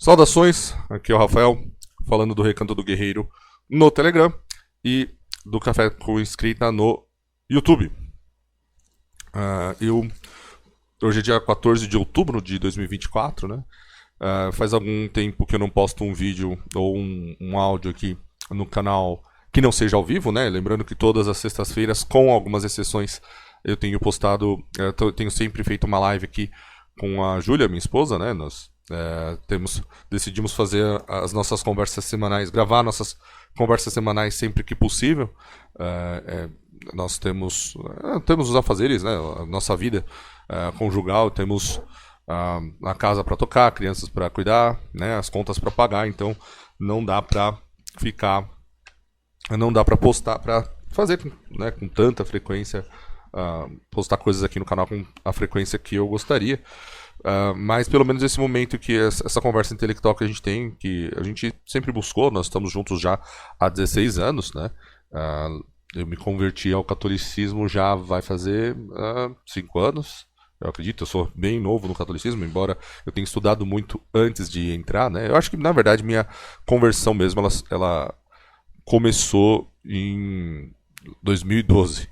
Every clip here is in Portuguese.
Saudações, aqui é o Rafael, falando do Recanto do Guerreiro no Telegram e do Café com Escrita no YouTube. Hoje é dia 14 de outubro de 2024, né? Faz algum tempo que eu não posto um vídeo ou um áudio aqui no canal que não seja ao vivo, né? Lembrando que todas as sextas-feiras, com algumas exceções, eu tenho postado, eu tenho sempre feito uma live aqui com a Júlia, minha esposa, né? Nós decidimos fazer as nossas conversas semanais, gravar nossas conversas semanais sempre que possível. Nós temos os afazeres, né? A nossa vida conjugal, temos a casa para tocar, crianças para cuidar, né? As contas para pagar, então não dá para postar, para fazer, né, com tanta frequência, postar coisas aqui no canal com a frequência que eu gostaria. Mas pelo menos esse momento que essa conversa intelectual que a gente tem, que a gente sempre buscou, nós estamos juntos já há 16 anos, né? Eu me converti ao catolicismo já vai fazer 5 anos, eu acredito. Eu sou bem novo no catolicismo, embora eu tenha estudado muito antes de entrar, né? Eu acho que, na verdade, minha conversão mesmo, ela começou em 2012.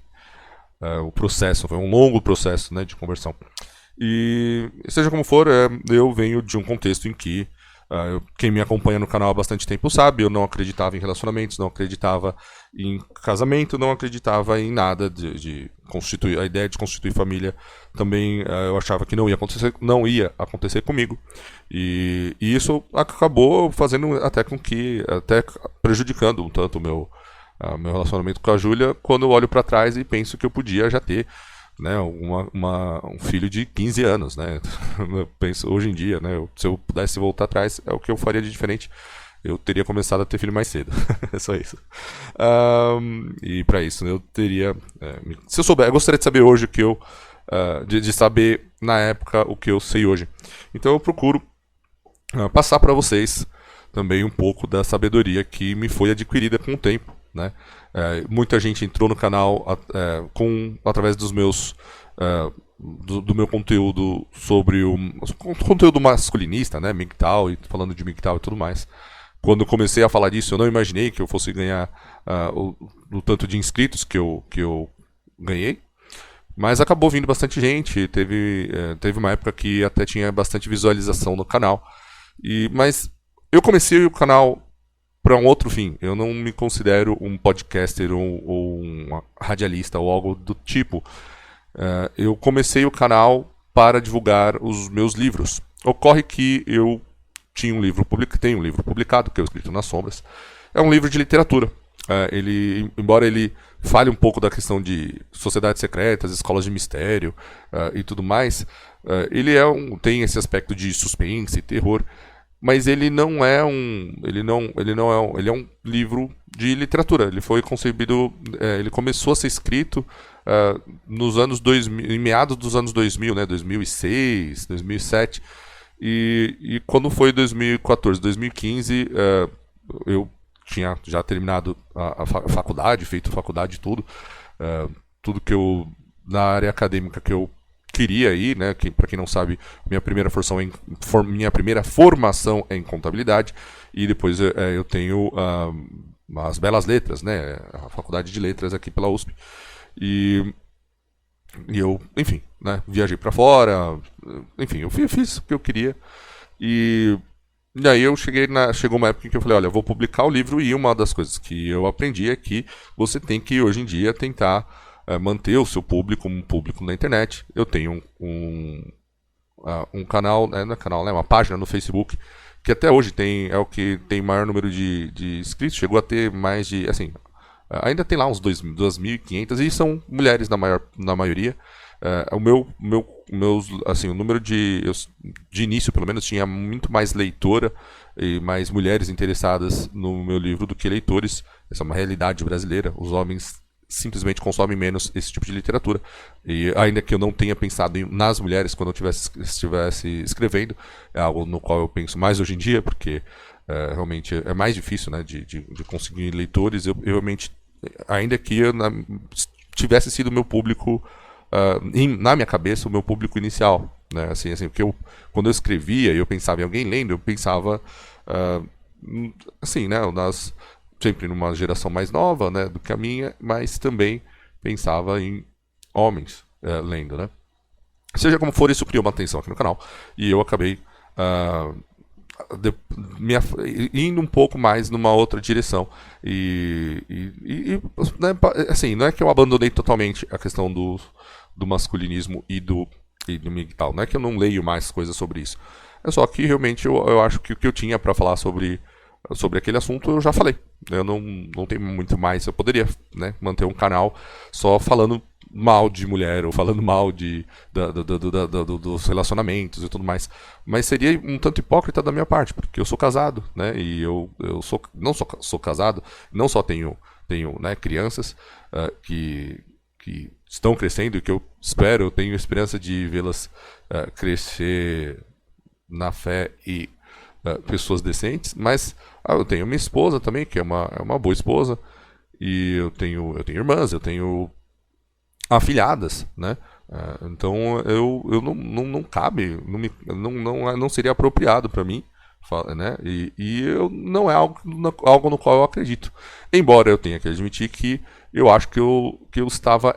O processo, foi um longo processo, né, de conversão. E seja como for, eu venho de um contexto em que quem me acompanha no canal há bastante tempo sabe, eu não acreditava em relacionamentos, não acreditava em casamento, não acreditava em nada de constituir, a ideia de constituir família também eu achava que não ia acontecer comigo. E isso acabou fazendo até prejudicando um tanto o meu relacionamento com a Júlia, quando eu olho para trás e penso que eu podia já ter, né, um filho de 15 anos, né? Eu penso hoje em dia, né, se eu pudesse voltar atrás, é o que eu faria de diferente. Eu teria começado a ter filho mais cedo. É só isso. E para isso, eu teria, se eu souber, eu gostaria de saber hoje o que eu de saber na época o que eu sei hoje. Então eu procuro passar para vocês também um pouco da sabedoria que me foi adquirida com o tempo, né? Muita gente entrou no canal através dos meus do meu conteúdo sobre o conteúdo masculinista, né, MGTOW, e falando de MGTOW e tudo mais. Quando eu comecei a falar disso, eu não imaginei que eu fosse ganhar o tanto de inscritos que eu ganhei, mas acabou vindo bastante gente. Teve uma época que até tinha bastante visualização no canal, mas eu comecei o canal para um outro fim. Eu não me considero um podcaster ou um radialista ou algo do tipo. Eu comecei o canal para divulgar os meus livros. Ocorre que eu tenho um livro publicado, que é o Escrito nas Sombras. É um livro de literatura. Embora ele fale um pouco da questão de sociedades secretas, escolas de mistério e tudo mais, ele tem esse aspecto de suspense e terror. Mas ele é um livro de literatura. Ele foi concebido, ele começou a ser escrito nos anos 2000, em meados dos anos 2000, né, 2006, 2007. E quando foi 2014, 2015, eu tinha já terminado a faculdade, feito faculdade e tudo. Tudo que na área acadêmica que eu queria ir, né? Para quem não sabe, minha primeira formação é em contabilidade, e depois eu tenho as belas letras, né? A faculdade de letras aqui pela USP. E eu, enfim, né, viajei para fora, enfim, eu fiz o que eu queria. E aí chegou uma época em que eu falei, olha, eu vou publicar o livro, e uma das coisas que eu aprendi é que você tem que, hoje em dia, tentar manter o seu público, um público na internet. Eu tenho um canal, não é canal, né, uma página no Facebook, que até hoje é o que tem maior número de inscritos, chegou a ter mais de, assim, ainda tem lá uns 2.500, e são mulheres na maioria. O número de início, pelo menos, tinha muito mais leitora e mais mulheres interessadas no meu livro do que leitores. Essa é uma realidade brasileira. Os homens simplesmente consomem menos esse tipo de literatura. E ainda que eu não tenha pensado nas mulheres quando eu estivesse escrevendo, é algo no qual eu penso mais hoje em dia, porque realmente é mais difícil, né, de conseguir leitores. Eu realmente, ainda que eu tivesse sido o meu público, na minha cabeça, o meu público inicial, né? Assim, porque quando eu escrevia e eu pensava em alguém lendo, eu pensava, ah, assim, né? Sempre numa geração mais nova, né, do que a minha, mas também pensava em homens lendo, né? Seja como for, isso criou uma atenção aqui no canal e eu acabei ah, de, indo um pouco mais numa outra direção né, assim, não é que eu abandonei totalmente a questão do masculinismo e do MGTOW, não é que eu não leio mais coisas sobre isso, é só que realmente eu acho que o que eu tinha para falar sobre aquele assunto eu já falei. Eu não tenho muito mais. Eu poderia, né, manter um canal só falando mal de mulher ou falando mal dos relacionamentos e tudo mais. Mas seria um tanto hipócrita da minha parte, porque eu sou casado, né? E eu não sou casado, não só tenho né, crianças que estão crescendo e que eu espero, eu tenho esperança de vê-las crescer na fé e pessoas decentes, mas eu tenho minha esposa também, que é uma boa esposa, e eu tenho irmãs, eu tenho afilhadas, né? Então eu não cabe, não seria apropriado para mim, né? E eu, não é algo no qual eu acredito. Embora eu tenha que admitir que eu acho que eu estava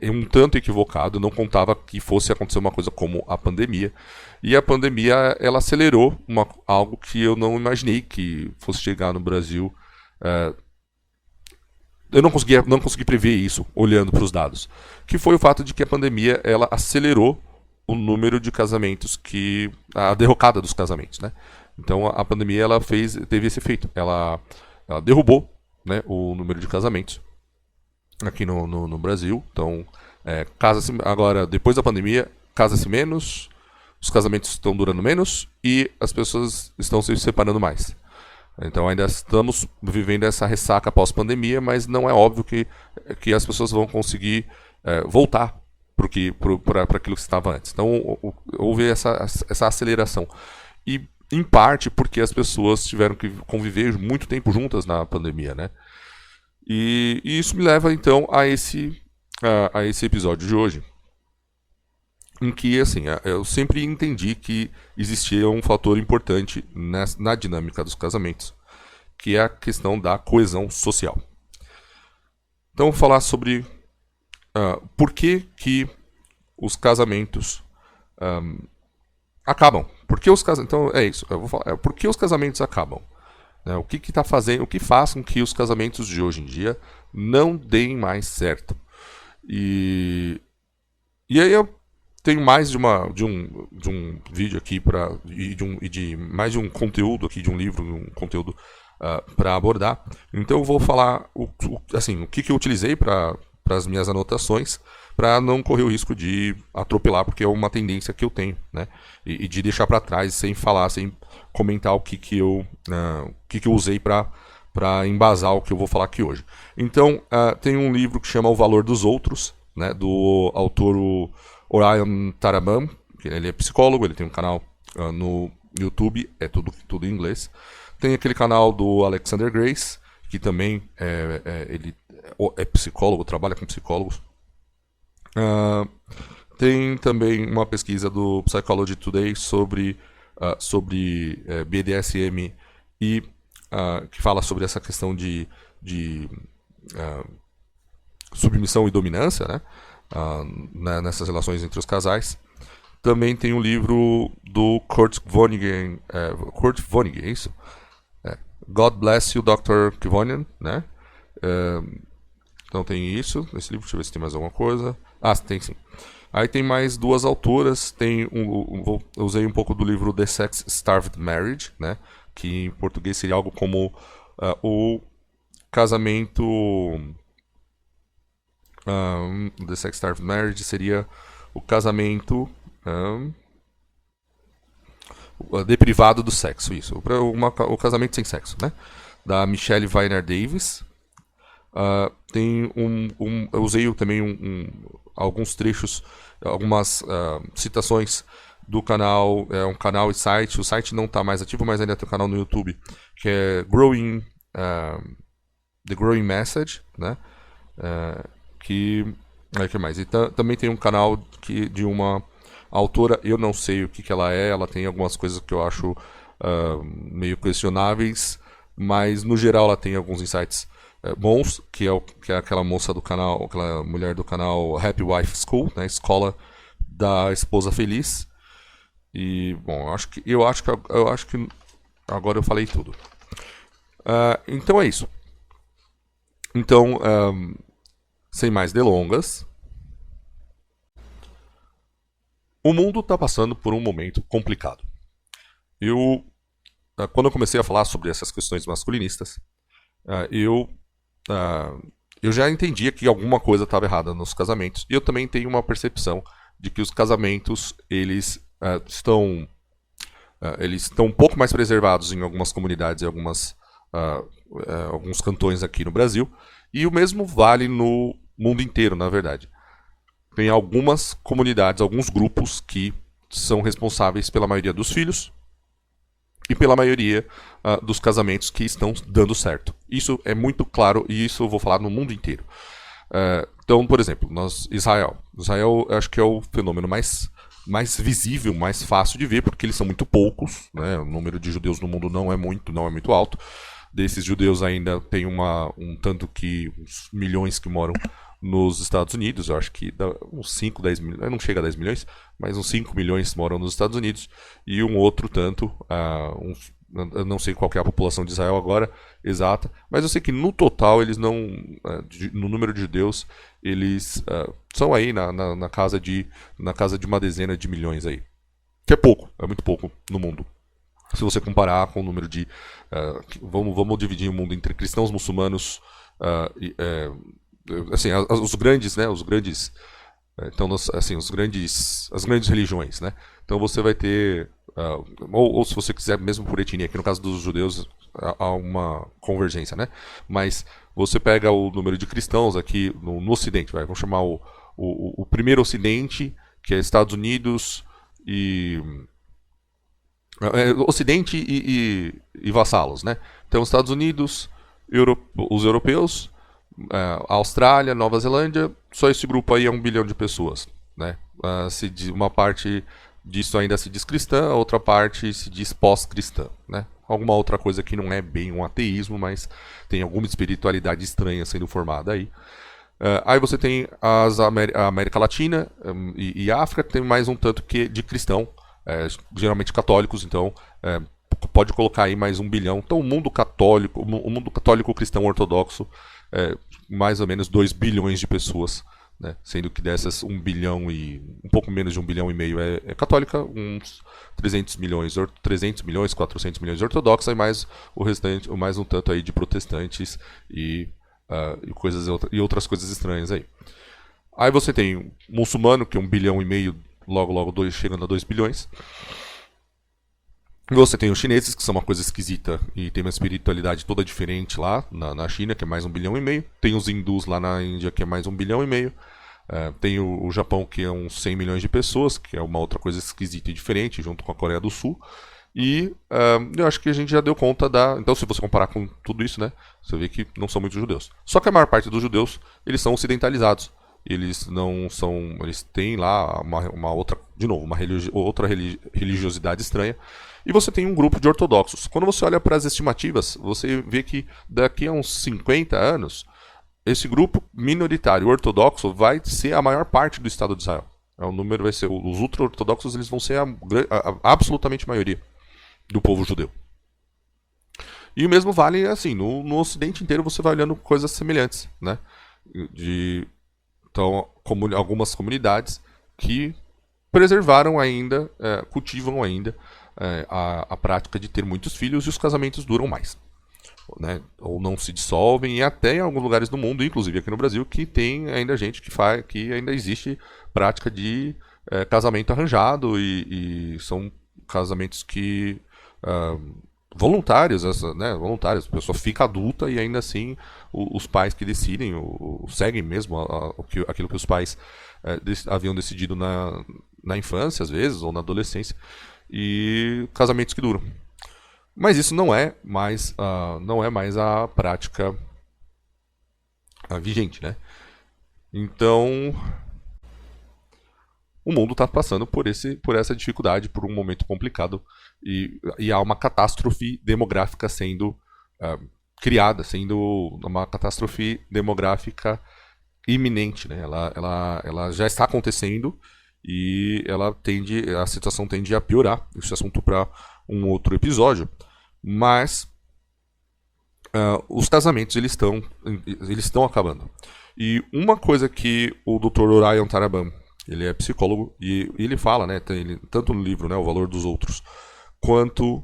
um tanto equivocado, não contava que fosse acontecer uma coisa como a pandemia. E a pandemia, ela acelerou algo que eu não imaginei que fosse chegar no Brasil. Eu não consegui prever isso olhando para os dados, que foi o fato de que a pandemia ela acelerou o número de casamentos a derrocada dos casamentos, né? Então a pandemia ela teve esse efeito, ela derrubou, né, o número de casamentos aqui no Brasil. Então casa-se agora, depois da pandemia, casa-se menos, os casamentos estão durando menos e as pessoas estão se separando mais. Então ainda estamos vivendo essa ressaca pós-pandemia, mas não é óbvio que as pessoas vão conseguir voltar para aquilo que estava antes. Então houve essa aceleração. E em parte porque as pessoas tiveram que conviver muito tempo juntas na pandemia, né? E isso me leva então a esse episódio de hoje, em que assim eu sempre entendi que existia um fator importante na dinâmica dos casamentos, que é a questão da coesão social. Então vou falar sobre por que os casamentos acabam. Então é isso. Eu vou falar por que os casamentos acabam. O que está fazendo, o que faz com que os casamentos de hoje em dia não deem mais certo. E aí eu tenho mais de um vídeo aqui de mais de um conteúdo aqui de um livro, um conteúdo para abordar. Então eu vou falar o que eu utilizei para as minhas anotações, para não correr o risco de atropelar, porque é uma tendência que eu tenho, né? E de deixar para trás sem falar, sem comentar o que eu usei para embasar o que eu vou falar aqui hoje. Então tem um livro que chama O Valor dos Outros, né, do autor Orion Taraban, que ele é psicólogo, ele tem um canal no YouTube, é tudo em inglês. Tem aquele canal do Alexander Grace, que também ele é psicólogo, trabalha com psicólogos. Tem também uma pesquisa do Psychology Today sobre BDSM e que fala sobre essa questão de submissão e dominância, né, nessas relações entre os casais. Também tem um livro do Kurt Vonnegut, é isso? God Bless You, Dr. Kivonian, né? Então tem isso, nesse livro. Deixa eu ver se tem mais alguma coisa. Tem sim. Aí tem mais duas autoras. Eu usei um pouco do livro The Sex Starved Marriage, né? Que em português seria algo como o casamento... The Sex Starved Marriage seria o casamento deprivado do sexo, isso. O casamento sem sexo, né? Da Michelle Weiner Davis. Eu usei também alguns trechos, algumas citações do canal, um canal e site. O site não está mais ativo, mas ainda tem um canal no YouTube que é The Growing Message, né? Que mais? E também tem um canal de uma A autora, eu não sei o que ela é, ela tem algumas coisas que eu acho meio questionáveis, mas no geral ela tem alguns insights bons, que é aquela moça do canal, aquela mulher do canal Happy Wife School, né, escola da esposa feliz. E bom, eu acho que agora eu falei tudo. Então é isso. Então, sem mais delongas, o mundo está passando por um momento complicado. Quando eu comecei a falar sobre essas questões masculinistas, eu já entendia que alguma coisa estava errada nos casamentos. E eu também tenho uma percepção de que os casamentos estão um pouco mais preservados em algumas comunidades e alguns cantões aqui no Brasil. E o mesmo vale no mundo inteiro, na verdade. Tem algumas comunidades, alguns grupos que são responsáveis pela maioria dos filhos e pela maioria dos casamentos que estão dando certo. Isso é muito claro e isso eu vou falar no mundo inteiro. Então, por exemplo, Israel. Israel acho que é o fenômeno mais visível, mais fácil de ver, porque eles são muito poucos, né? O número de judeus no mundo não é muito alto. Desses judeus ainda tem um tanto que uns milhões que moram nos Estados Unidos. Eu acho que uns 5, 10 milhões, não chega a 10 milhões, mas uns 5 milhões moram nos Estados Unidos. E um outro tanto, eu não sei qual é a população de Israel agora exata, mas eu sei que no total eles não, no número de judeus, eles são aí na casa de uma dezena de milhões aí. Que é pouco, é muito pouco no mundo. Se você comparar com o número de... vamos dividir o mundo entre cristãos, muçulmanos, assim, os grandes, né? Os grandes... Então, assim, as grandes religiões, né? Então você vai ter... ou se você quiser, mesmo por etnia, que no caso dos judeus há uma convergência, né? Mas você pega o número de cristãos aqui no Ocidente, vamos chamar o primeiro Ocidente, que é Estados Unidos e... Ocidente e vassalos, né? Então, Estados Unidos, os europeus, a Austrália, Nova Zelândia, só esse grupo aí é 1 bilhão de pessoas, né? Uma parte disso ainda se diz cristã, a outra parte se diz pós-cristã, né? Alguma outra coisa que não é bem um ateísmo, mas tem alguma espiritualidade estranha sendo formada aí. Aí você tem a América Latina e África, tem mais um tanto que de cristão, geralmente católicos, então pode colocar aí mais 1 bilhão. Então o mundo católico cristão ortodoxo, mais ou menos 2 bilhões de pessoas, né? Sendo que dessas 1 bilhão e um pouco menos de 1 bilhão e meio é católica, uns 300 milhões, 400 milhões ortodoxa e mais o restante, mais um tanto aí de protestantes e outras coisas estranhas aí. Aí você tem o muçulmano, que é 1 bilhão e meio, logo chegando a 2 bilhões. Você tem os chineses, que são uma coisa esquisita e tem uma espiritualidade toda diferente lá na China, que é mais 1 bilhão e meio. Tem os hindus lá na Índia, que é mais 1 bilhão e meio. Tem o Japão, que é uns 100 milhões de pessoas, que é uma outra coisa esquisita e diferente, junto com a Coreia do Sul. E eu acho que a gente já deu conta Então, se você comparar com tudo isso, né, você vê que não são muitos judeus. Só que a maior parte dos judeus, eles são ocidentalizados. Eles não são... Eles têm lá uma outra... De novo, outra religiosidade estranha. E você tem um grupo de ortodoxos. Quando você olha para as estimativas, você vê que daqui a uns 50 anos, esse grupo minoritário ortodoxo vai ser a maior parte do Estado de Israel. O número vai ser... Os ultra-ortodoxos, eles vão ser a absolutamente maioria do povo judeu. E o mesmo vale, assim, no Ocidente inteiro você vai olhando coisas semelhantes, né? Então, algumas comunidades que preservaram ainda, cultivam ainda a prática de ter muitos filhos e os casamentos duram mais, né? Ou não se dissolvem, e até em alguns lugares do mundo, inclusive aqui no Brasil, que tem ainda gente que ainda existe prática de casamento arranjado e são casamentos que voluntários, né? Voluntários, a pessoa fica adulta e ainda assim os pais que decidem, seguem mesmo aquilo que os pais haviam decidido na infância, às vezes, ou na adolescência, e casamentos que duram. Mas isso não é mais a prática vigente, né? Então, o mundo está passando por essa dificuldade, por um momento complicado, e há uma catástrofe demográfica sendo criada, sendo uma catástrofe demográfica iminente, né? Ela já está acontecendo e a situação tende a piorar. Esse assunto para um outro episódio, mas os casamentos eles estão acabando. E uma coisa que o Dr. Orion Taraban, ele é psicólogo e ele fala, né, tanto no livro, né, O Valor dos Outros, quanto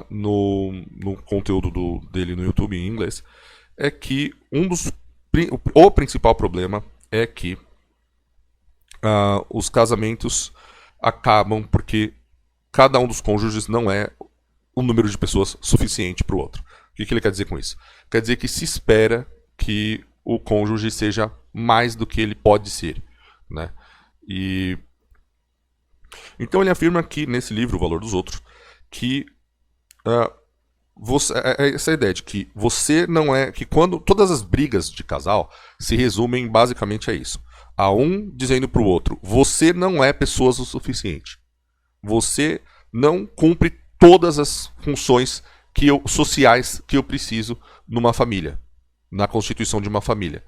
no conteúdo dele no YouTube em inglês, é que o principal problema é que os casamentos acabam porque cada um dos cônjuges não é um número de pessoas suficiente para o outro. O que ele quer dizer com isso? Quer dizer que se espera que o cônjuge seja mais do que ele pode ser, né? E então ele afirma aqui nesse livro, O Valor dos Outros, que essa ideia de que você não é, que quando todas as brigas de casal se resumem basicamente a isso, a um dizendo para o outro: você não é pessoas o suficiente, você não cumpre todas as funções sociais que eu preciso numa família, na constituição de uma família.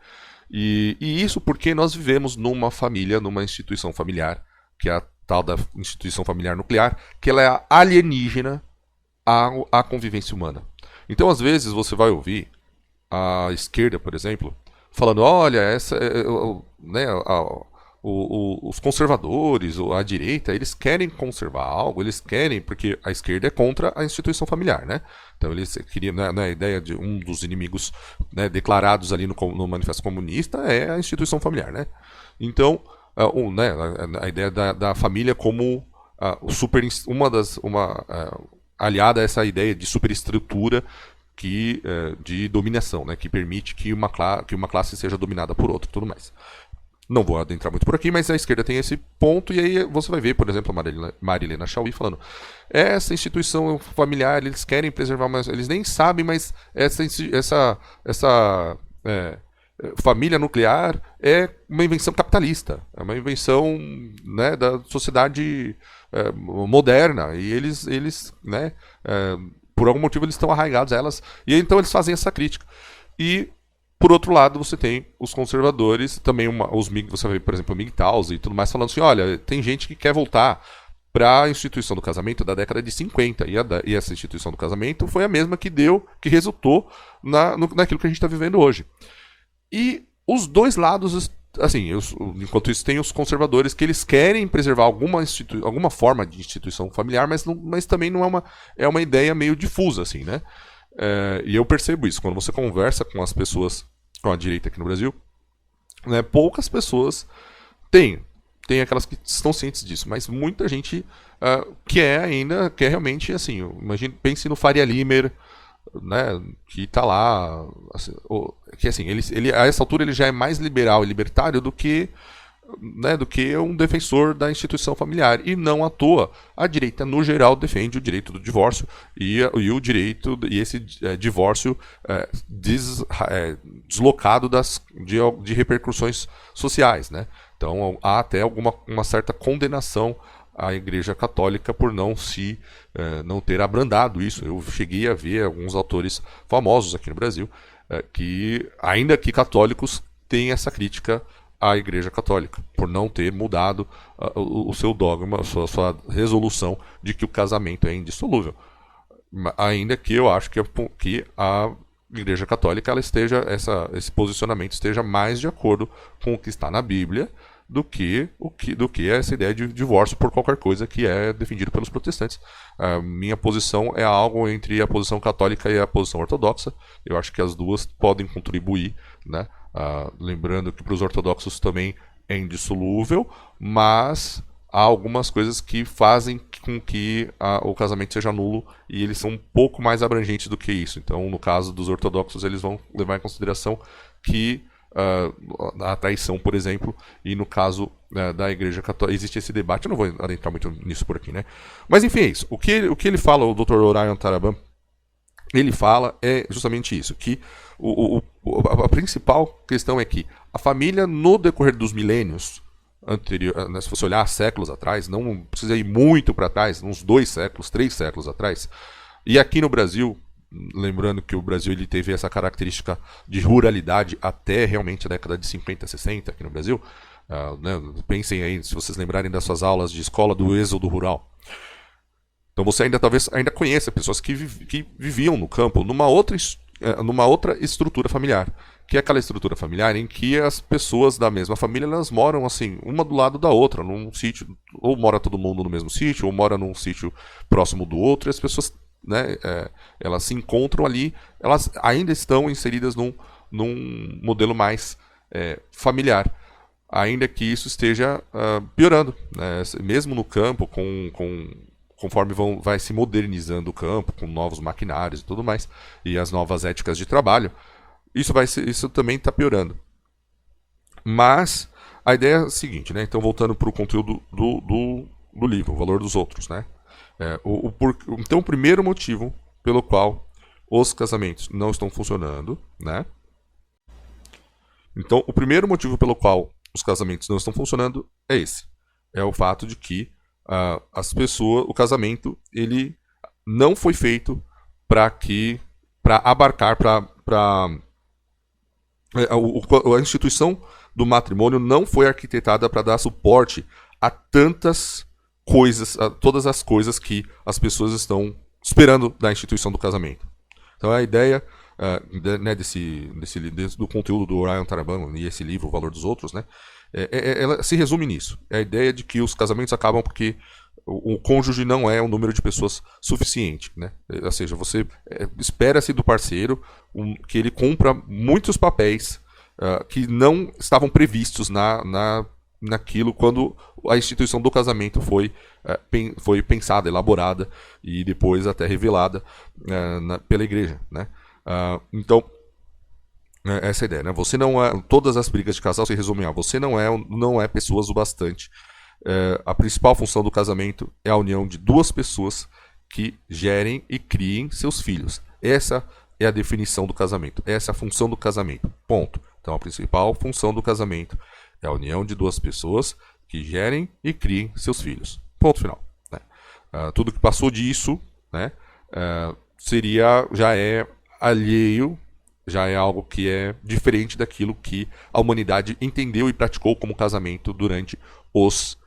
E isso porque nós vivemos numa família, numa instituição familiar, que é a tal da instituição familiar nuclear, que ela é alienígena à convivência humana. Então, às vezes, você vai ouvir a esquerda, por exemplo, falando: olha, né, os conservadores, a direita, eles querem conservar algo, eles querem, porque a esquerda é contra a instituição familiar, né? Então eles queriam, né, a ideia de um dos inimigos, né, declarados ali no Manifesto Comunista é a instituição familiar, né? Então, né, a ideia da família como aliada a essa ideia de superestrutura de dominação, né, que permite que uma classe seja dominada por outra e tudo mais. Não vou adentrar muito por aqui, mas a esquerda tem esse ponto, e aí você vai ver, por exemplo, a Marilena Chauí falando: essa instituição familiar, eles querem preservar, mas eles nem sabem, mas essa família nuclear é uma invenção capitalista, é uma invenção, né, da sociedade moderna, e eles né, por algum motivo eles estão arraigados a elas, e então eles fazem essa crítica. E por outro lado, você tem os conservadores, também você vê, por exemplo, o MGTOWs e tudo mais, falando assim: olha, tem gente que quer voltar para a instituição do casamento da década de 50, e essa instituição do casamento foi a mesma que resultou naquilo que a gente está vivendo hoje. E os dois lados, assim, enquanto isso, tem os conservadores que eles querem preservar alguma forma de instituição familiar, mas também não é uma ideia meio difusa, assim, né? E eu percebo isso quando você conversa com as pessoas, com a direita aqui no Brasil, né, poucas pessoas tem aquelas que estão cientes disso, mas muita gente quer realmente, assim, pense no Faria Limer, né, que está lá, assim, que assim, ele a essa altura ele já é mais liberal e libertário do que um defensor da instituição familiar. E não à toa, a direita no geral defende o direito do divórcio e esse divórcio deslocado de repercussões sociais, né? Então há até uma certa condenação à Igreja Católica por não ter abrandado isso. Eu cheguei a ver alguns autores famosos aqui no Brasil que, ainda que católicos, têm essa crítica à Igreja Católica, por não ter mudado o seu dogma, a sua resolução de que o casamento é indissolúvel. Ainda que eu acho que a Igreja Católica esse posicionamento esteja mais de acordo com o que está na Bíblia do que essa ideia de divórcio por qualquer coisa que é defendido pelos protestantes. A minha posição é algo entre a posição católica e a posição ortodoxa. Eu acho que as duas podem contribuir, né? Lembrando que para os ortodoxos também é indissolúvel, mas há algumas coisas que fazem com que o casamento seja nulo, e eles são um pouco mais abrangentes do que isso. Então, no caso dos ortodoxos, eles vão levar em consideração que a traição, por exemplo, e no caso da Igreja Católica existe esse debate. Eu não vou adentrar muito nisso por aqui, né? Mas enfim, é isso. O que ele fala, o Dr. Orion Taraban, ele fala justamente isso, que a principal questão é que a família, no decorrer dos milênios, anterior, né, se você olhar séculos atrás, não precisa ir muito para trás, uns 2 séculos, 3 séculos atrás. E aqui no Brasil, lembrando que o Brasil ele teve essa característica de ruralidade até realmente a década de 50, 60 aqui no Brasil. Né, pensem aí, se vocês lembrarem das suas aulas de escola do êxodo rural. Então você talvez conheça pessoas que viviam no campo numa outra estrutura familiar, que é aquela estrutura familiar em que as pessoas da mesma família elas moram assim, uma do lado da outra, num sítio, ou mora todo mundo no mesmo sítio, ou mora num sítio próximo do outro, e as pessoas, né, elas se encontram ali, elas ainda estão inseridas num modelo mais familiar, ainda que isso esteja piorando, né, mesmo no campo, conforme vai se modernizando o campo, com novos maquinários e tudo mais, e as novas éticas de trabalho, isso também está piorando. Mas a ideia é a seguinte, né? Então voltando para o conteúdo do livro, o valor dos outros, né? Então o primeiro motivo pelo qual os casamentos não estão funcionando, né? Então o primeiro motivo pelo qual os casamentos não estão funcionando é esse. É o fato de que o casamento, ele não foi feito para abarcar, a instituição do matrimônio não foi arquitetada para dar suporte a tantas coisas, a todas as coisas que as pessoas estão esperando da instituição do casamento. Então a ideia né, do conteúdo do Orion Taraban e esse livro, O Valor dos Outros, né, ela se resume nisso. É a ideia de que os casamentos acabam porque o cônjuge não é um número de pessoas suficiente, né? Ou seja, você espera-se do parceiro que ele cumpra muitos papéis que não estavam previstos naquilo quando a instituição do casamento foi pensada, elaborada e depois até revelada pela igreja, né? Então essa é a ideia, né? Você não é. Todas as brigas de casal se resumem a você não é pessoas o bastante. A principal função do casamento é a união de duas pessoas que gerem e criem seus filhos. Essa é a definição do casamento. Essa é a função do casamento. Ponto. Então a principal função do casamento é a união de duas pessoas que gerem e criem seus filhos. Ponto final. Né? Tudo que passou disso, né, já é alheio. Já é algo que é diferente daquilo que a humanidade entendeu e praticou como casamento durante os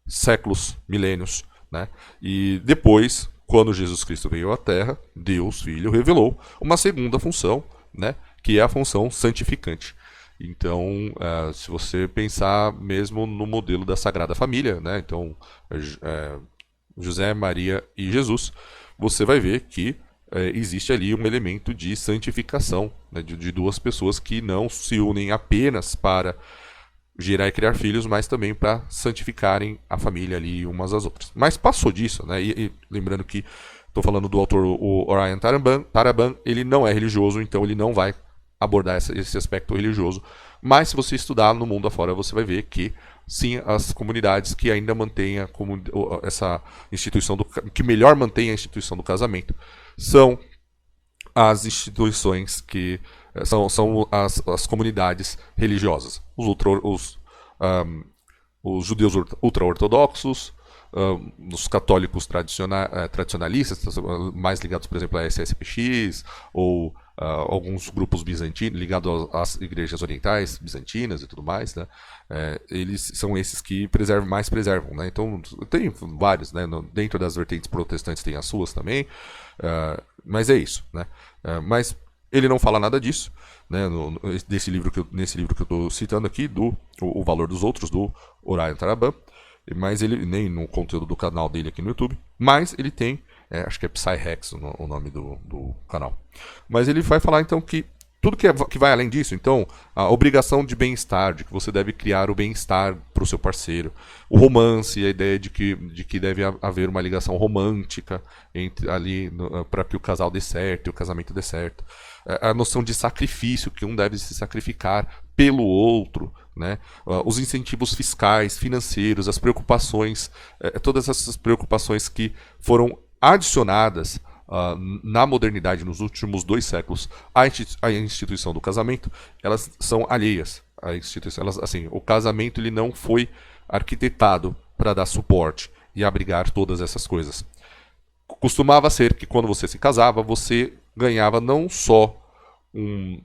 séculos, milênios, né? E depois, quando Jesus Cristo veio à Terra, Deus, Filho, revelou uma segunda função, né? Que é a função santificante. Então, se você pensar mesmo no modelo da Sagrada Família, né? Então, José, Maria e Jesus, você vai ver que existe ali um elemento de santificação, né, de duas pessoas que não se unem apenas para gerar e criar filhos, mas também para santificarem a família ali umas às outras. Mas passou disso, né? E lembrando que estou falando do autor, o Orion Taraban, ele não é religioso, então ele não vai abordar esse aspecto religioso. Mas se você estudar no mundo afora, você vai ver que sim, as comunidades que ainda mantêm essa instituição que melhor mantém a instituição do casamento são as instituições que são as comunidades religiosas, os judeus ultra-ortodoxos, os católicos tradicionalistas, mais ligados, por exemplo, à SSPX, ou alguns grupos bizantinos, ligados às igrejas orientais, bizantinas e tudo mais, né? Eles são esses que mais preservam, né? Então, tem vários, né? Dentro das vertentes protestantes tem as suas também, mas é isso, né? Mas ele não fala nada disso, né? Nesse livro que eu estou citando aqui, O Valor dos Outros, do Orion Taraban, mas ele nem no conteúdo do canal dele aqui no YouTube, mas ele tem, acho que é PsyHex o nome do canal. Mas ele vai falar então que tudo que vai além disso, então, a obrigação de bem-estar, de que você deve criar o bem-estar para o seu parceiro, o romance, a ideia de que deve haver uma ligação romântica ali para que o casal dê certo e o casamento dê certo, a noção de sacrifício, que um deve se sacrificar pelo outro, né? Os incentivos fiscais, financeiros, as preocupações, todas essas preocupações que foram adicionadas na modernidade, nos últimos 2 séculos, à instituição do casamento, elas são alheias à instituição. O casamento ele não foi arquitetado para dar suporte e abrigar todas essas coisas. Costumava ser que quando você se casava, você ganhava não só um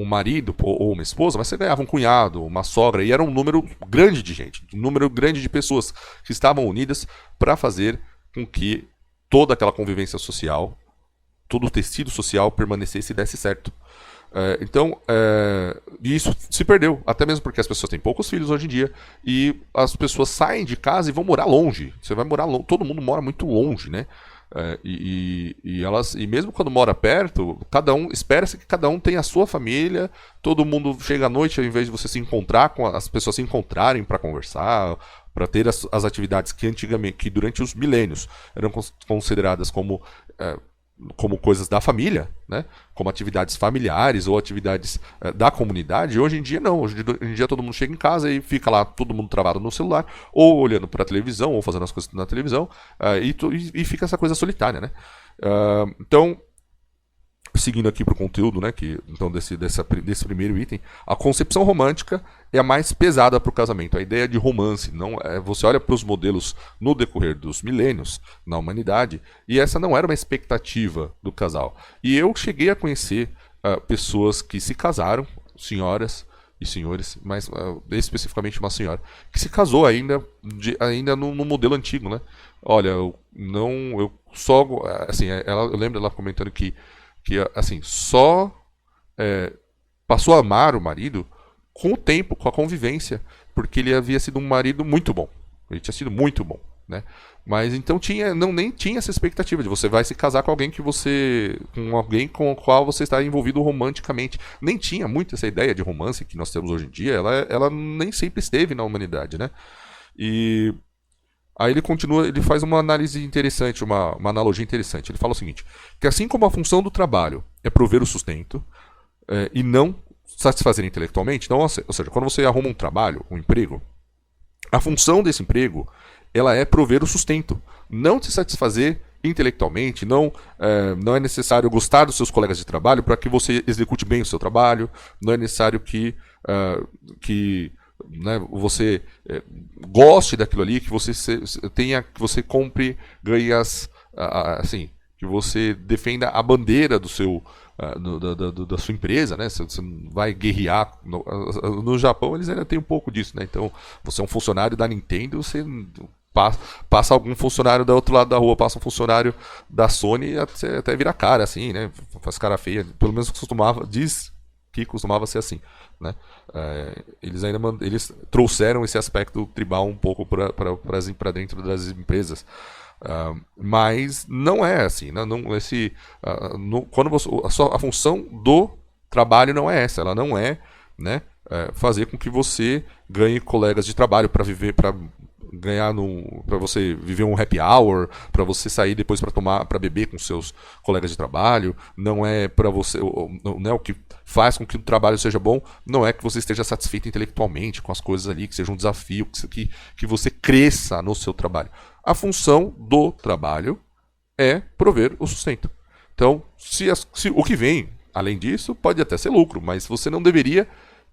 marido ou uma esposa, mas você ganhava um cunhado, uma sogra, e era um número grande de gente, um número grande de pessoas que estavam unidas para fazer com que toda aquela convivência social, todo o tecido social permanecesse e desse certo. Então, isso se perdeu, até mesmo porque as pessoas têm poucos filhos hoje em dia e as pessoas saem de casa e vão morar longe. Você vai morar longe, todo mundo mora muito longe, né? E mesmo quando mora perto, espera-se que cada um tenha a sua família, todo mundo chega à noite, ao invés de você se encontrar, com as pessoas se encontrarem para conversar, para ter as atividades que antigamente, que durante os milênios eram consideradas como coisas da família, né? Como atividades familiares ou atividades da comunidade. Hoje em dia não, hoje em dia todo mundo chega em casa e fica lá todo mundo travado no celular, ou olhando para a televisão, ou fazendo as coisas na televisão, e fica essa coisa solitária, né? Então, seguindo aqui para o conteúdo, né, então desse primeiro item, a concepção romântica é a mais pesada para o casamento. A ideia de romance, você olha para os modelos no decorrer dos milênios na humanidade, e essa não era uma expectativa do casal. E eu cheguei a conhecer pessoas que se casaram, senhoras e senhores, mas especificamente uma senhora, que se casou ainda no modelo antigo, né? Olha, eu só, assim, eu lembro ela comentando que assim, só passou a amar o marido com o tempo, com a convivência, porque ele havia sido um marido muito bom. Ele tinha sido muito bom, né? Mas então nem tinha essa expectativa de você vai se casar com alguém com o qual você está envolvido romanticamente. Nem tinha muito essa ideia de romance que nós temos hoje em dia. Ela nem sempre esteve na humanidade, né? E aí ele faz uma análise interessante, uma analogia interessante. Ele fala o seguinte, que assim como a função do trabalho é prover o sustento e não satisfazer intelectualmente, então, ou seja, quando você arruma um trabalho, um emprego, a função desse emprego ela é prover o sustento, não te satisfazer intelectualmente, não é necessário gostar dos seus colegas de trabalho para que você execute bem o seu trabalho, não é necessário que você goste daquilo ali, que você que você compre, ganhe assim, que você defenda a bandeira do seu da sua empresa, né? Você vai guerrear no Japão, eles ainda têm um pouco disso, né? Então, você é um funcionário da Nintendo, você passa algum funcionário do outro lado da rua, passa um funcionário da Sony, até vira cara, assim, né? Faz cara feia, pelo menos diz que costumava ser assim, né? Eles trouxeram esse aspecto tribal um pouco para dentro das empresas, mas não é assim, né? Quando a função do trabalho não é essa, ela não é, né, fazer com que você ganhe colegas de trabalho para viver, para você viver um happy hour, para você sair depois para beber com seus colegas de trabalho, não é para você, não é o que faz com que o trabalho seja bom, não é que você esteja satisfeito intelectualmente com as coisas ali, que seja um desafio, que você cresça no seu trabalho. A função do trabalho é prover o sustento. Então, se o que vem além disso pode até ser lucro, mas você não deveria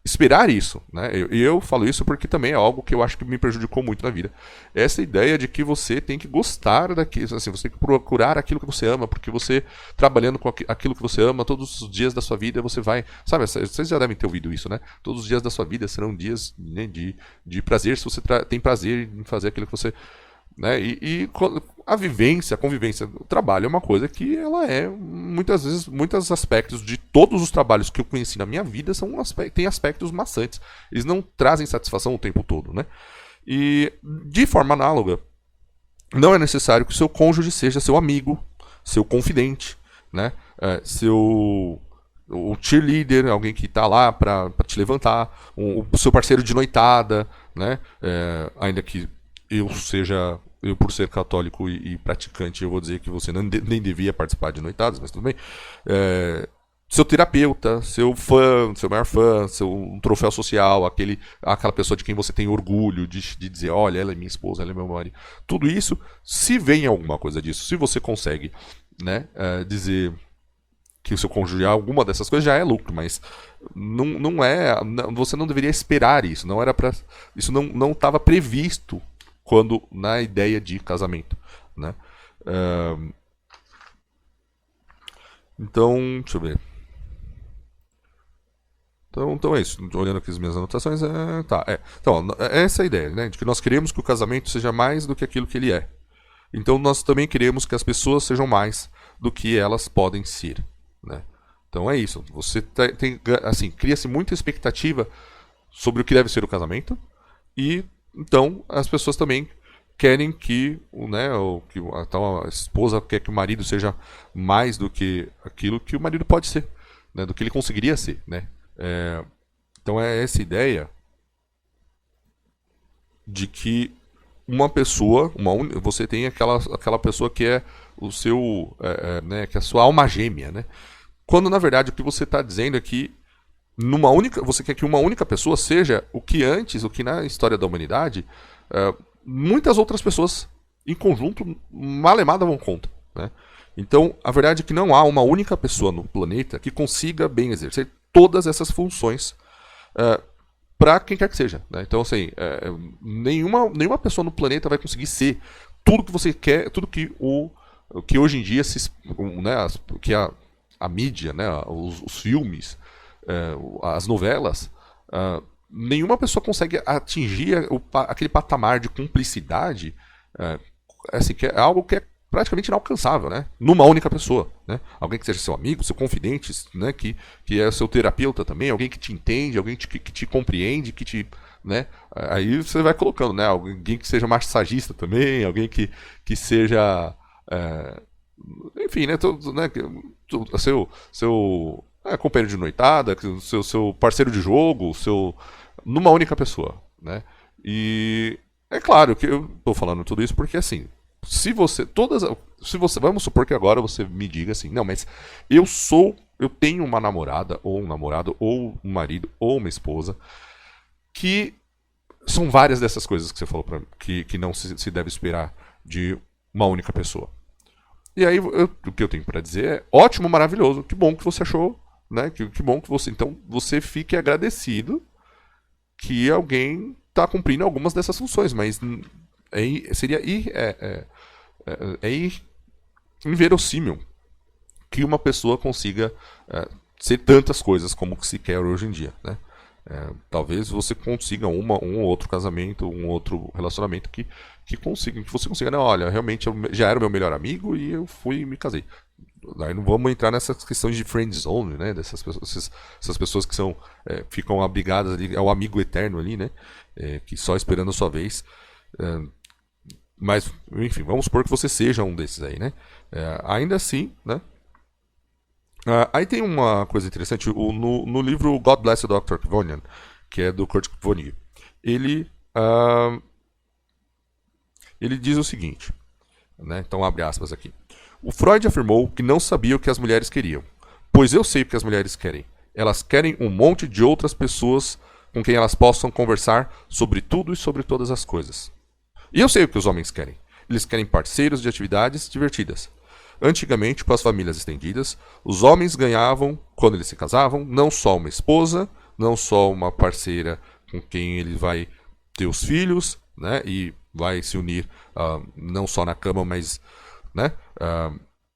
esperar isso, né? Eu falo isso porque também é algo que eu acho que me prejudicou muito na vida. Essa ideia de que você tem que gostar daquilo, assim, você tem que procurar aquilo que você ama, porque você, trabalhando com aquilo que você ama, todos os dias da sua vida você vai... Sabe, vocês já devem ter ouvido isso, né? Todos os dias da sua vida serão dias, né, de prazer, se você tem prazer em fazer aquilo que você... Né? E a vivência, a convivência, o trabalho é uma coisa que ela muitas vezes, muitos aspectos de todos os trabalhos que eu conheci na minha vida têm aspectos maçantes. Eles não trazem satisfação o tempo todo, né? E de forma análoga, não é necessário que o seu cônjuge seja seu amigo, seu confidente, né? O cheerleader, alguém que está lá para te levantar, o seu parceiro de noitada, né? Ainda que eu por ser católico e praticante, eu vou dizer que você nem devia participar de noitadas, mas tudo bem. Seu terapeuta, seu maior fã, um troféu social, aquela pessoa de quem você tem orgulho de dizer, olha, ela é minha esposa, ela é meu marido. Tudo isso, se vem alguma coisa disso, se você consegue, né, dizer, que o seu cônjuge alguma dessas coisas já é lucro, mas não é, você não deveria esperar isso, não era para, isso não estava previsto quando na ideia de casamento, né? Então, deixa eu ver. Então é isso. Olhando aqui as minhas anotações, então, é essa a ideia, né? De que nós queremos que o casamento seja mais do que aquilo que ele é. Então nós também queremos que as pessoas sejam mais do que elas podem ser, né? Então é isso. Você tem assim, cria-se muita expectativa sobre o que deve ser o casamento e então as pessoas também querem que, né, então a esposa quer que o marido seja mais do que aquilo que o marido pode ser, né, do que ele conseguiria ser, né? Então é essa ideia de que uma pessoa, você tem aquela pessoa que é o seu, né, que é a sua alma gêmea, né? Quando na verdade o que você está dizendo é que você quer que uma única pessoa seja o que na história da humanidade muitas outras pessoas em conjunto malemada vão contra, né? Então a verdade é que não há uma única pessoa no planeta que consiga bem exercer todas essas funções para quem quer que seja, né? Então, assim, nenhuma pessoa no planeta vai conseguir ser tudo que você quer, tudo que que hoje em dia né, que a mídia, né, os filmes, as novelas, nenhuma pessoa consegue atingir aquele patamar de cumplicidade, assim, que é algo que é praticamente inalcançável, né? Numa única pessoa, né? Alguém que seja seu amigo, seu confidente, né? Que é seu terapeuta também, alguém que te entende, alguém que te compreende, que te, né? Aí você vai colocando, né? Alguém que seja massagista também, alguém que seja, enfim, né? Seu companheiro de noitada, seu parceiro de jogo, numa única pessoa, né? E é claro que eu estou falando tudo isso porque assim, vamos supor que agora você me diga assim, não, mas eu tenho uma namorada ou um namorado ou um marido ou uma esposa que são várias dessas coisas que você falou para mim, que não se deve esperar de uma única pessoa. E aí o que eu tenho para dizer é ótimo, maravilhoso, que bom que você achou, né? Que bom que então você fique agradecido que alguém está cumprindo algumas dessas funções, mas seria inverossímil que uma pessoa consiga ser tantas coisas como se quer hoje em dia, né? Talvez você consiga um ou outro casamento, um outro relacionamento que você consiga, não, olha, realmente eu já era o meu melhor amigo e eu fui e me casei. Aí não vamos entrar nessas questões de friend zone, né? Dessas pessoas, essas pessoas que ficam abrigadas ali, é o amigo eterno ali, né? Que só esperando a sua vez. Mas, enfim, vamos supor que você seja um desses aí, né? Ainda assim, né? Aí tem uma coisa interessante, no livro God Bless the Dr. Kvonian, que é do Kurt Vonnegut, ele diz o seguinte, né? Então abre aspas aqui. O Freud afirmou que não sabia o que as mulheres queriam, pois eu sei o que as mulheres querem. Elas querem um monte de outras pessoas com quem elas possam conversar sobre tudo e sobre todas as coisas. E eu sei o que os homens querem. Eles querem parceiros de atividades divertidas. Antigamente, com as famílias estendidas, os homens ganhavam, quando eles se casavam, não só uma esposa, não só uma parceira com quem ele vai ter os filhos, né, e vai se unir não só na cama, mas, né,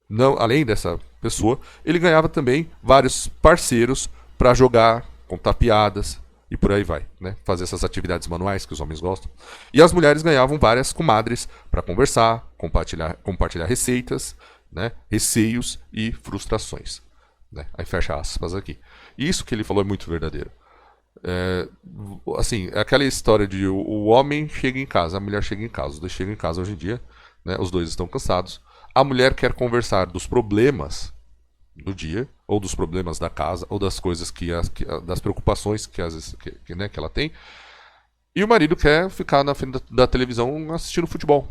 não, além dessa pessoa, ele ganhava também vários parceiros para jogar, contar piadas e por aí vai, né, fazer essas atividades manuais que os homens gostam. E as mulheres ganhavam várias comadres para conversar, compartilhar receitas, né, receios e frustrações, né? Aí fecha aspas aqui. Isso que ele falou é muito verdadeiro. Assim, é aquela história de o homem chega em casa, a mulher chega em casa, os dois chegam em casa hoje em dia, né, os dois estão cansados, a mulher quer conversar dos problemas do dia, ou dos problemas da casa, ou das coisas das preocupações que às vezes né, que ela tem, e o marido quer ficar na frente da televisão assistindo futebol,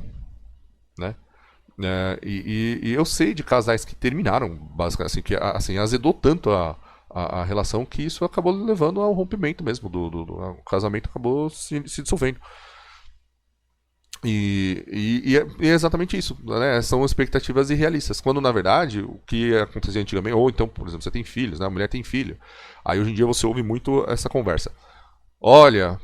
né? E eu sei de casais que terminaram, basicamente, assim, que assim, azedou tanto a relação que isso acabou levando ao rompimento mesmo. O casamento acabou se dissolvendo. E é exatamente isso, né? São expectativas irrealistas. Quando, na verdade, o que acontecia antigamente, ou então, por exemplo, você tem filhos, né? A mulher tem filho. Aí hoje em dia você ouve muito essa conversa. Olha,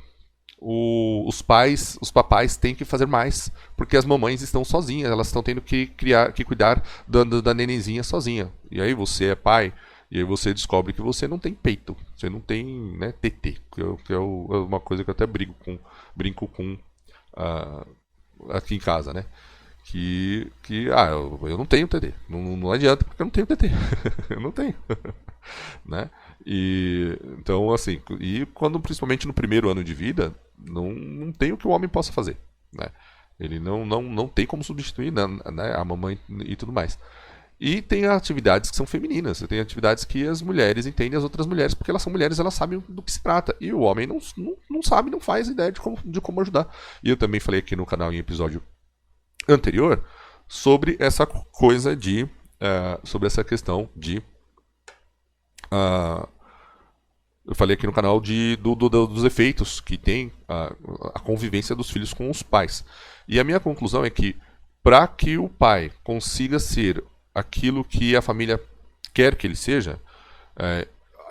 os papais têm que fazer mais, porque as mamães estão sozinhas, elas estão tendo que cuidar da nenenzinha sozinha. E aí você é pai, e aí você descobre que você não tem peito, você não tem, né, TT, é uma coisa que eu até brinco com ah, aqui em casa, né? Eu não tenho TT. Não adianta porque eu não tenho TT. Eu não tenho. Né? E então, assim, e quando principalmente no primeiro ano de vida, não tem o que o homem possa fazer. Né? Ele não tem como substituir, né, a mamãe e tudo mais. E tem atividades que são femininas, tem atividades que as mulheres entendem as outras mulheres, porque elas são mulheres, elas sabem do que se trata. E o homem não sabe, não faz ideia de como ajudar. E eu também falei aqui no canal em episódio anterior sobre essa coisa sobre essa questão de. Eu falei aqui no canal dos efeitos que tem a convivência dos filhos com os pais. E a minha conclusão é que, para que o pai consiga ser aquilo que a família quer que ele seja,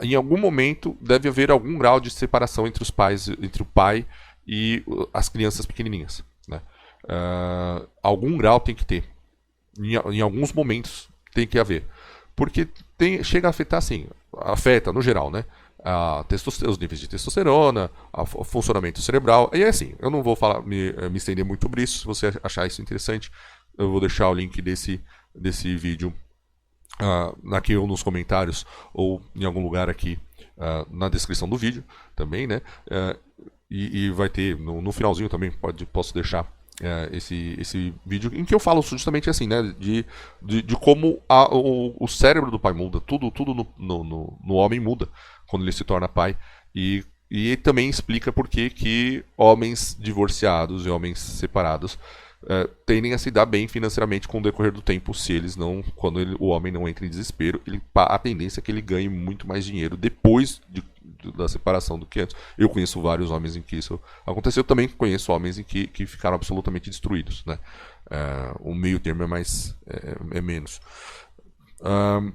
em algum momento deve haver algum grau de separação entre os pais, entre o pai e as crianças pequenininhas. Né? Algum grau tem que ter. Em alguns momentos tem que haver. Porque chega a afetar, assim, afeta no geral, né? Os níveis de testosterona, o funcionamento cerebral. E é assim, eu não vou me estender muito sobre isso. Se você achar isso interessante, eu vou deixar o link desse vídeo aqui ou nos comentários ou em algum lugar aqui na descrição do vídeo também, né? E vai ter no finalzinho também, posso deixar esse vídeo em que eu falo justamente assim, né? De como o cérebro do pai muda, tudo no homem muda quando ele se torna pai. E também explica por que homens divorciados e homens separados tendem a se dar bem financeiramente com o decorrer do tempo, se eles não, quando o homem não entra em desespero, a tendência é que ele ganhe muito mais dinheiro depois da separação do que antes. Eu conheço vários homens em que isso aconteceu, também conheço homens em que ficaram absolutamente destruídos, né? O meio termo é menos.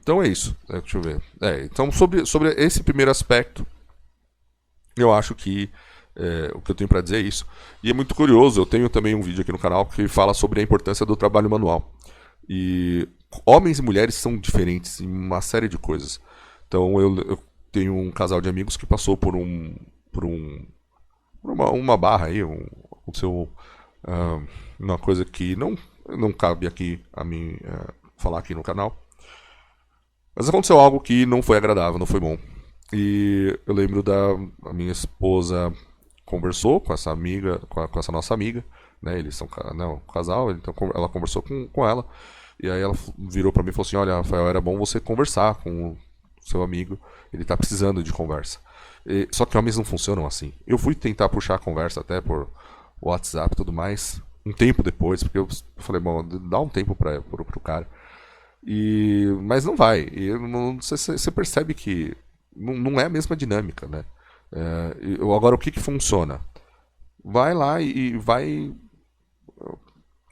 Então é isso. Deixa eu ver. Então sobre esse primeiro aspecto, eu acho que o que eu tenho para dizer é isso. E é muito curioso, eu tenho também um vídeo aqui no canal que fala sobre a importância do trabalho manual. E homens e mulheres são diferentes em uma série de coisas. Então eu tenho um casal de amigos que passou por uma barra aí, aconteceu uma coisa que não cabe aqui a mim falar aqui no canal. Mas aconteceu algo que não foi agradável, não foi bom. E eu lembro a minha esposa conversou com essa amiga, com essa nossa amiga, né? Eles são um casal, então ela conversou com ela. E aí ela virou pra mim e falou assim: olha, Rafael, era bom você conversar com o seu amigo, ele tá precisando de conversa. Só que homens não funcionam assim. Eu fui tentar puxar a conversa até por WhatsApp e tudo mais, um tempo depois, porque eu falei, bom, dá um tempo pro cara. Mas não vai. Você percebe que não é a mesma dinâmica, né? Agora, o que funciona? Vai lá e vai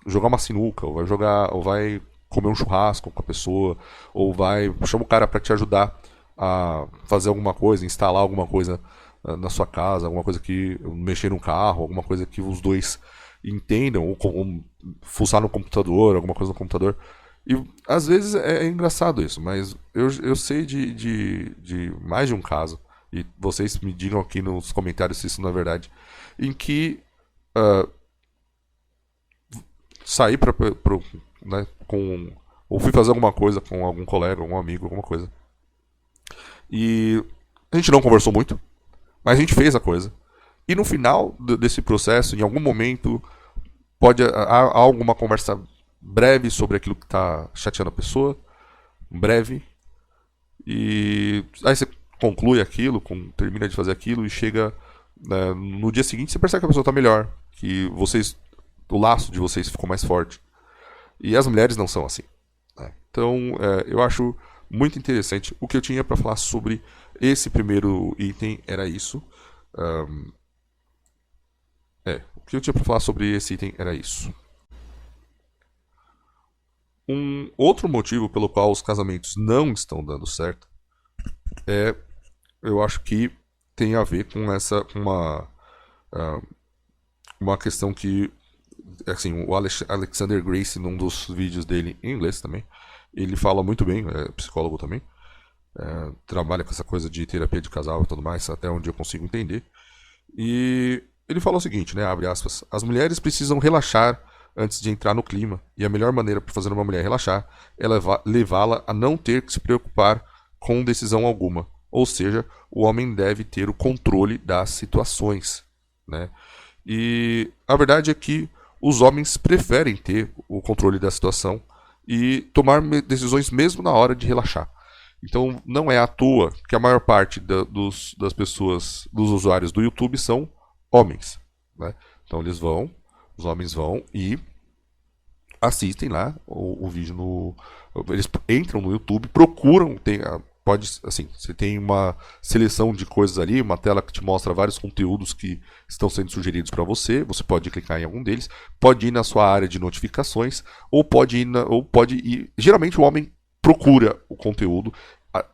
jogar uma sinuca, ou vai comer um churrasco com a pessoa, ou chama o cara para te ajudar a fazer alguma coisa, instalar alguma coisa na sua casa, alguma coisa mexer no carro, alguma coisa que os dois entendam, ou fuçar no computador, alguma coisa no computador. E às vezes é engraçado isso, mas eu sei de mais de um caso, e vocês me digam aqui nos comentários se isso não é verdade, em que saí né, ou fui fazer alguma coisa com algum colega, algum amigo, alguma coisa. E a gente não conversou muito, mas a gente fez a coisa. E no final desse processo, em algum momento, há alguma conversa breve sobre aquilo que está chateando a pessoa, breve, e aí você conclui aquilo, termina de fazer aquilo e chega no dia seguinte, você percebe que a pessoa está melhor, que o laço de vocês ficou mais forte. E as mulheres não são assim, né? Então eu acho muito interessante. O que eu tinha para falar sobre esse primeiro item era isso. que eu tinha para falar sobre esse item era isso. Um outro motivo pelo qual os casamentos não estão dando certo é, eu acho que tem a ver com uma questão que, assim, o Alexander Gracie, num dos vídeos dele em inglês também, ele fala muito bem, é psicólogo também, trabalha com essa coisa de terapia de casal e tudo mais, até onde eu consigo entender. E ele fala o seguinte, né, abre aspas, as mulheres precisam relaxar antes de entrar no clima, e a melhor maneira para fazer uma mulher relaxar é levá-la a não ter que se preocupar com decisão alguma. Ou seja, o homem deve ter o controle das situações, né? E a verdade é que os homens preferem ter o controle da situação e tomar decisões mesmo na hora de relaxar. Então não é à toa que a maior parte das pessoas, dos usuários do YouTube são homens, né? Então os homens vão e assistem lá o vídeo eles entram no YouTube, procuram, assim, você tem uma seleção de coisas ali, uma tela que te mostra vários conteúdos que estão sendo sugeridos para você. Você pode clicar em algum deles, pode ir na sua área de notificações, ou pode ir. Geralmente o homem procura o conteúdo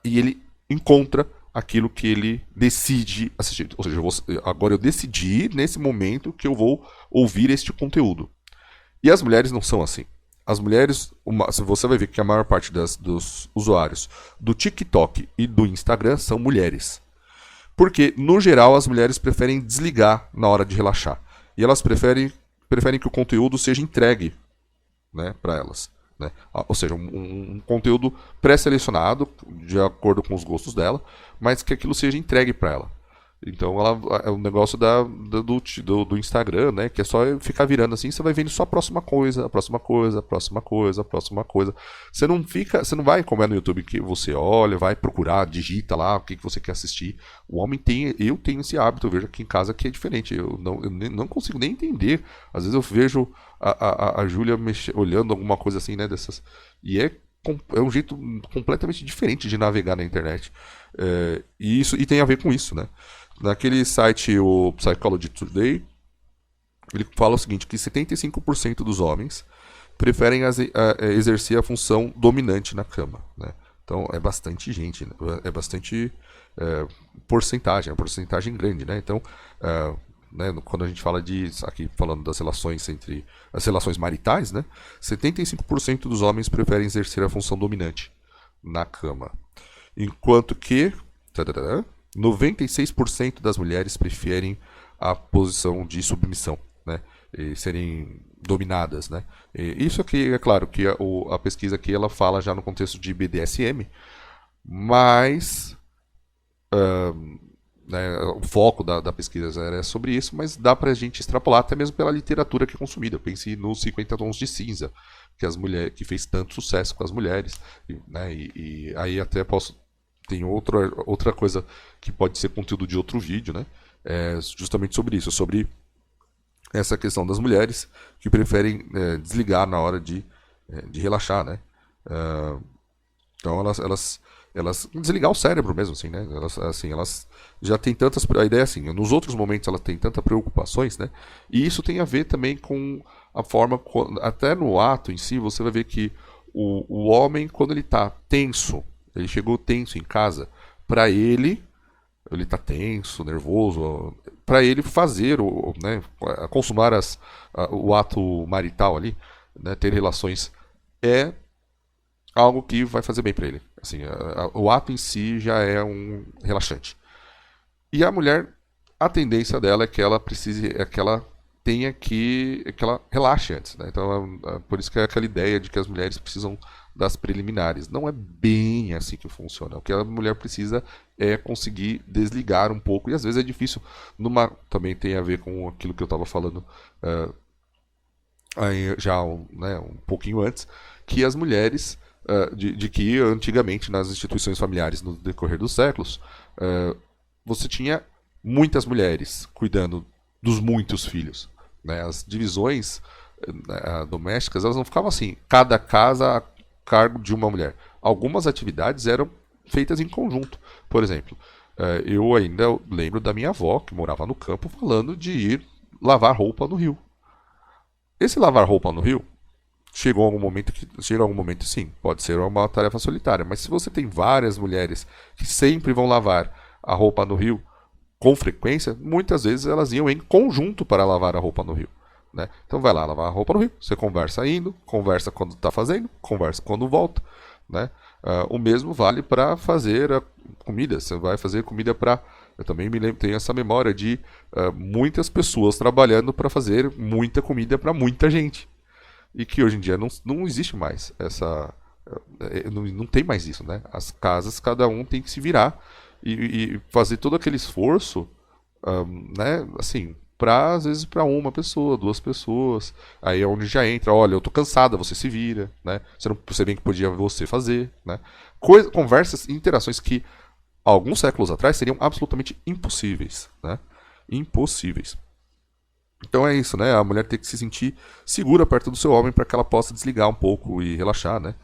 e ele encontra aquilo que ele decide assistir. Ou seja, agora eu decidi nesse momento que eu vou ouvir este conteúdo. E as mulheres não são assim. As mulheres, você vai ver que a maior parte dos usuários do TikTok e do Instagram são mulheres. Porque, no geral, as mulheres preferem desligar na hora de relaxar. E elas preferem que o conteúdo seja entregue, né, para elas. Né? Ou seja, um conteúdo pré-selecionado, de acordo com os gostos dela, mas que aquilo seja entregue para ela. Então é um negócio do Instagram, né? Que é só ficar virando assim, você vai vendo só a próxima coisa, a próxima coisa, a próxima coisa, a próxima coisa. Você não vai, como é no YouTube, que você olha, vai procurar, digita lá o que você quer assistir. O homem eu tenho esse hábito, eu vejo aqui em casa que é diferente. Eu não consigo nem entender. Às vezes eu vejo a Júlia olhando alguma coisa assim, né? Dessas. E é um jeito completamente diferente de navegar na internet. E tem a ver com isso, né? Naquele site, o Psychology Today, ele fala o seguinte, que 75% dos homens preferem exercer a função dominante na cama, né? Então é bastante gente, né? É bastante porcentagem, é uma porcentagem grande, né? Então, né, quando a gente fala aqui falando das relações as relações maritais, né? 75% dos homens preferem exercer a função dominante na cama. Enquanto que 96% das mulheres preferem a posição de submissão, né? E serem dominadas, né? E isso aqui, é claro, que a pesquisa aqui ela fala já no contexto de BDSM, mas né, o foco da pesquisa era sobre isso, mas dá pra gente extrapolar até mesmo pela literatura que é consumida. Pense nos 50 Tons de Cinza, que fez tanto sucesso com as mulheres, né? E aí até tem outra coisa que pode ser conteúdo de outro vídeo, né? Justamente sobre isso, sobre essa questão das mulheres que preferem desligar na hora de relaxar, né? Então elas desligar o cérebro mesmo, assim, né? Elas já têm tantas. A ideia é assim, nos outros momentos elas têm tantas preocupações, né? E isso tem a ver também com a forma, até no ato em si, você vai ver que o homem, quando ele está tenso, ele chegou tenso em casa, para ele tá tenso, nervoso, para ele fazer, né, consumar o ato marital ali, né, ter relações, é algo que vai fazer bem para ele. Assim, o ato em si já é um relaxante. E a mulher, a tendência dela é que ela que ela relaxe antes, né? Então, por isso que é aquela ideia de que as mulheres precisam das preliminares. Não é bem assim que funciona. O que a mulher precisa é conseguir desligar um pouco. E às vezes é difícil. Também tem a ver com aquilo que eu estava falando já né, um pouquinho antes, que as mulheres, de que antigamente nas instituições familiares, no decorrer dos séculos, você tinha muitas mulheres cuidando dos muitos filhos. Né? As divisões domésticas, elas não ficavam assim, cada casa a cargo de uma mulher. Algumas atividades eram feitas em conjunto. Por exemplo, eu ainda lembro da minha avó, que morava no campo, falando de ir lavar roupa no rio. Esse lavar roupa no rio chega algum momento sim, pode ser uma tarefa solitária, mas se você tem várias mulheres que sempre vão lavar a roupa no rio com frequência, muitas vezes elas iam em conjunto para lavar a roupa no rio. Né? Então vai lá lavar a roupa no rio, você conversa indo, conversa quando está fazendo, conversa quando volta. Né? O mesmo vale para fazer a comida. Você vai fazer comida para. Eu também me lembro, tenho essa memória de muitas pessoas trabalhando para fazer muita comida para muita gente. E que hoje em dia não existe mais essa. Não tem mais isso, né? As casas, cada um tem que se virar e fazer todo aquele esforço, né? Assim, às vezes para uma pessoa, duas pessoas. Aí é onde já entra, olha, eu tô cansada, você se vira, né? Você bem que podia você fazer, né? Conversas e interações que alguns séculos atrás seriam absolutamente impossíveis, né? Impossíveis. Então é isso, né? A mulher tem que se sentir segura perto do seu homem para que ela possa desligar um pouco e relaxar, né?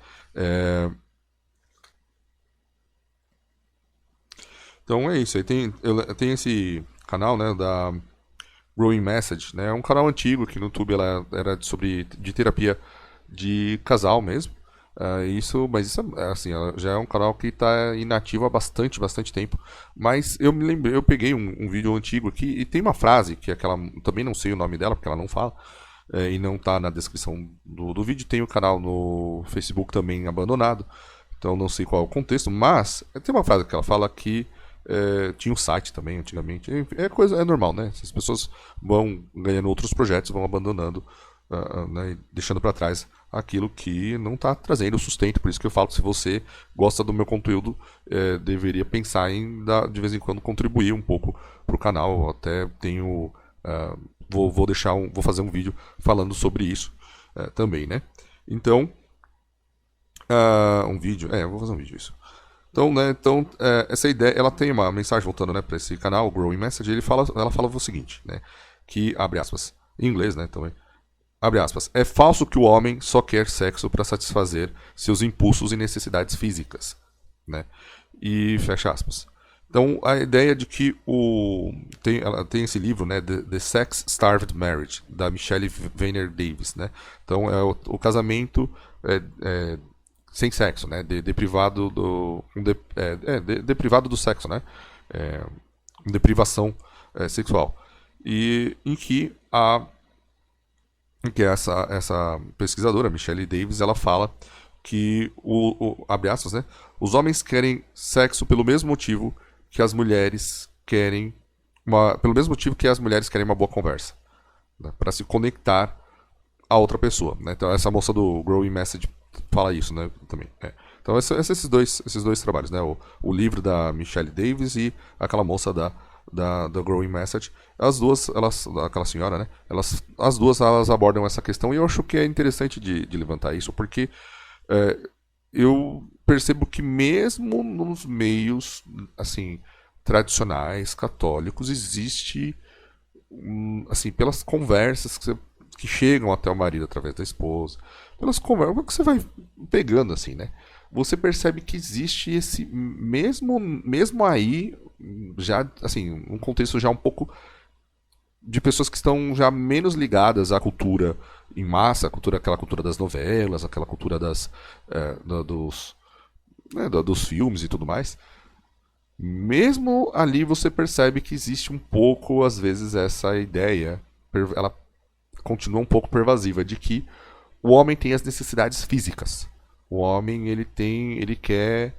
Então é isso. Aí eu tenho esse canal, né, da Growing Message, né? É um canal antigo que no YouTube ela era de terapia de casal mesmo. Mas isso assim, ela já é um canal que está inativo há bastante tempo. Mas eu me lembrei, eu peguei um vídeo antigo aqui e tem uma frase que é aquela, também não sei o nome dela porque ela não fala e não está na descrição do vídeo. Tem o canal no Facebook também abandonado, então não sei qual é o contexto. Mas tem uma frase que ela fala que tinha um site também antigamente. É normal, né? As pessoas vão ganhando outros projetos, vão abandonando, né, deixando para trás aquilo que não está trazendo sustento. Por isso que eu falo que se você gosta do meu conteúdo, deveria pensar em de vez em quando contribuir um pouco para o canal. Eu até tenho, vou fazer um vídeo falando sobre isso também, né? Então, eu vou fazer um vídeo isso. Então, né, essa ideia, ela tem uma mensagem voltando, né, para esse canal, o Growing Message. Ela fala o seguinte, né, que abre aspas, em inglês, né, também. Abre aspas. É falso que o homem só quer sexo para satisfazer seus impulsos e necessidades físicas, né? E fecha aspas. Então, a ideia de que ela tem esse livro, né, The Sex Starved Marriage, da Michelle Weiner Davis, né? Então, é o casamento sem sexo, né? Deprivado do sexo, né? Deprivação sexual. E em que essa pesquisadora, Michelle Davis, ela fala que, abre aspas, né? Os homens querem sexo pelo mesmo motivo que as mulheres querem uma boa conversa, né? Para se conectar a outra pessoa, né? Então essa moça do Growing Message fala isso, né? Também. Então esses dois trabalhos, né? O livro da Michelle Davis e aquela moça da Growing Message. As duas, aquela senhora, né? As duas abordam essa questão e eu acho que é interessante de levantar isso, porque eu percebo que mesmo nos meios, assim, tradicionais, católicos, existe, assim, pelas conversas que chegam até o marido através da esposa, pelas conversas que você vai pegando, assim, né? Você percebe que existe esse, mesmo aí, já, assim, um contexto já um pouco de pessoas que estão já menos ligadas à cultura em massa, aquela cultura das novelas, aquela cultura dos filmes e tudo mais. Mesmo ali você percebe que existe um pouco, às vezes, essa ideia, ela continua um pouco pervasiva, de que o homem tem as necessidades físicas. O homem, ele quer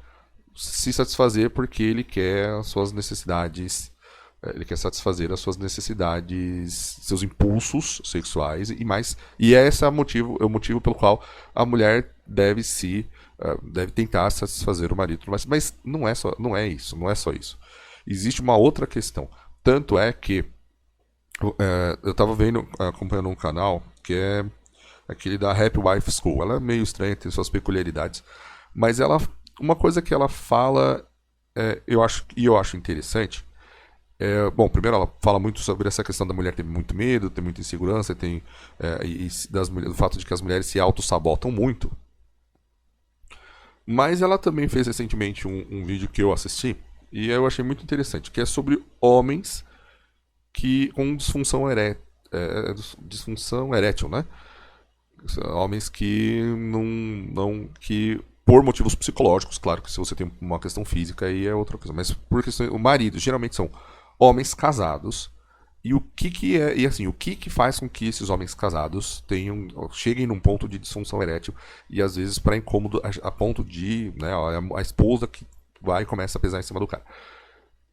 se satisfazer porque ele quer as suas necessidades, ele quer satisfazer as suas necessidades, seus impulsos sexuais e mais. E esse é o motivo pelo qual a mulher deve tentar satisfazer o marido. Mas não é só isso. Existe uma outra questão. Tanto é que eu estava acompanhando um canal que é aquele da Happy Wife School. Ela é meio estranha, tem suas peculiaridades, mas uma coisa que ela fala, eu acho interessante. Bom, primeiro ela fala muito sobre essa questão da mulher ter muito medo, ter muita insegurança, do fato de que as mulheres se auto-sabotam muito. Mas ela também fez recentemente um vídeo que eu assisti e eu achei muito interessante, que é sobre homens com disfunção disfunção erétil, né? Homens que que por motivos psicológicos, claro que se você tem uma questão física aí é outra coisa, mas por questão, o marido geralmente são homens casados. E o que é, e assim, o que faz com que esses homens casados cheguem num ponto de disfunção erétil e às vezes para incômodo a ponto de, né, a esposa que vai e começa a pesar em cima do cara.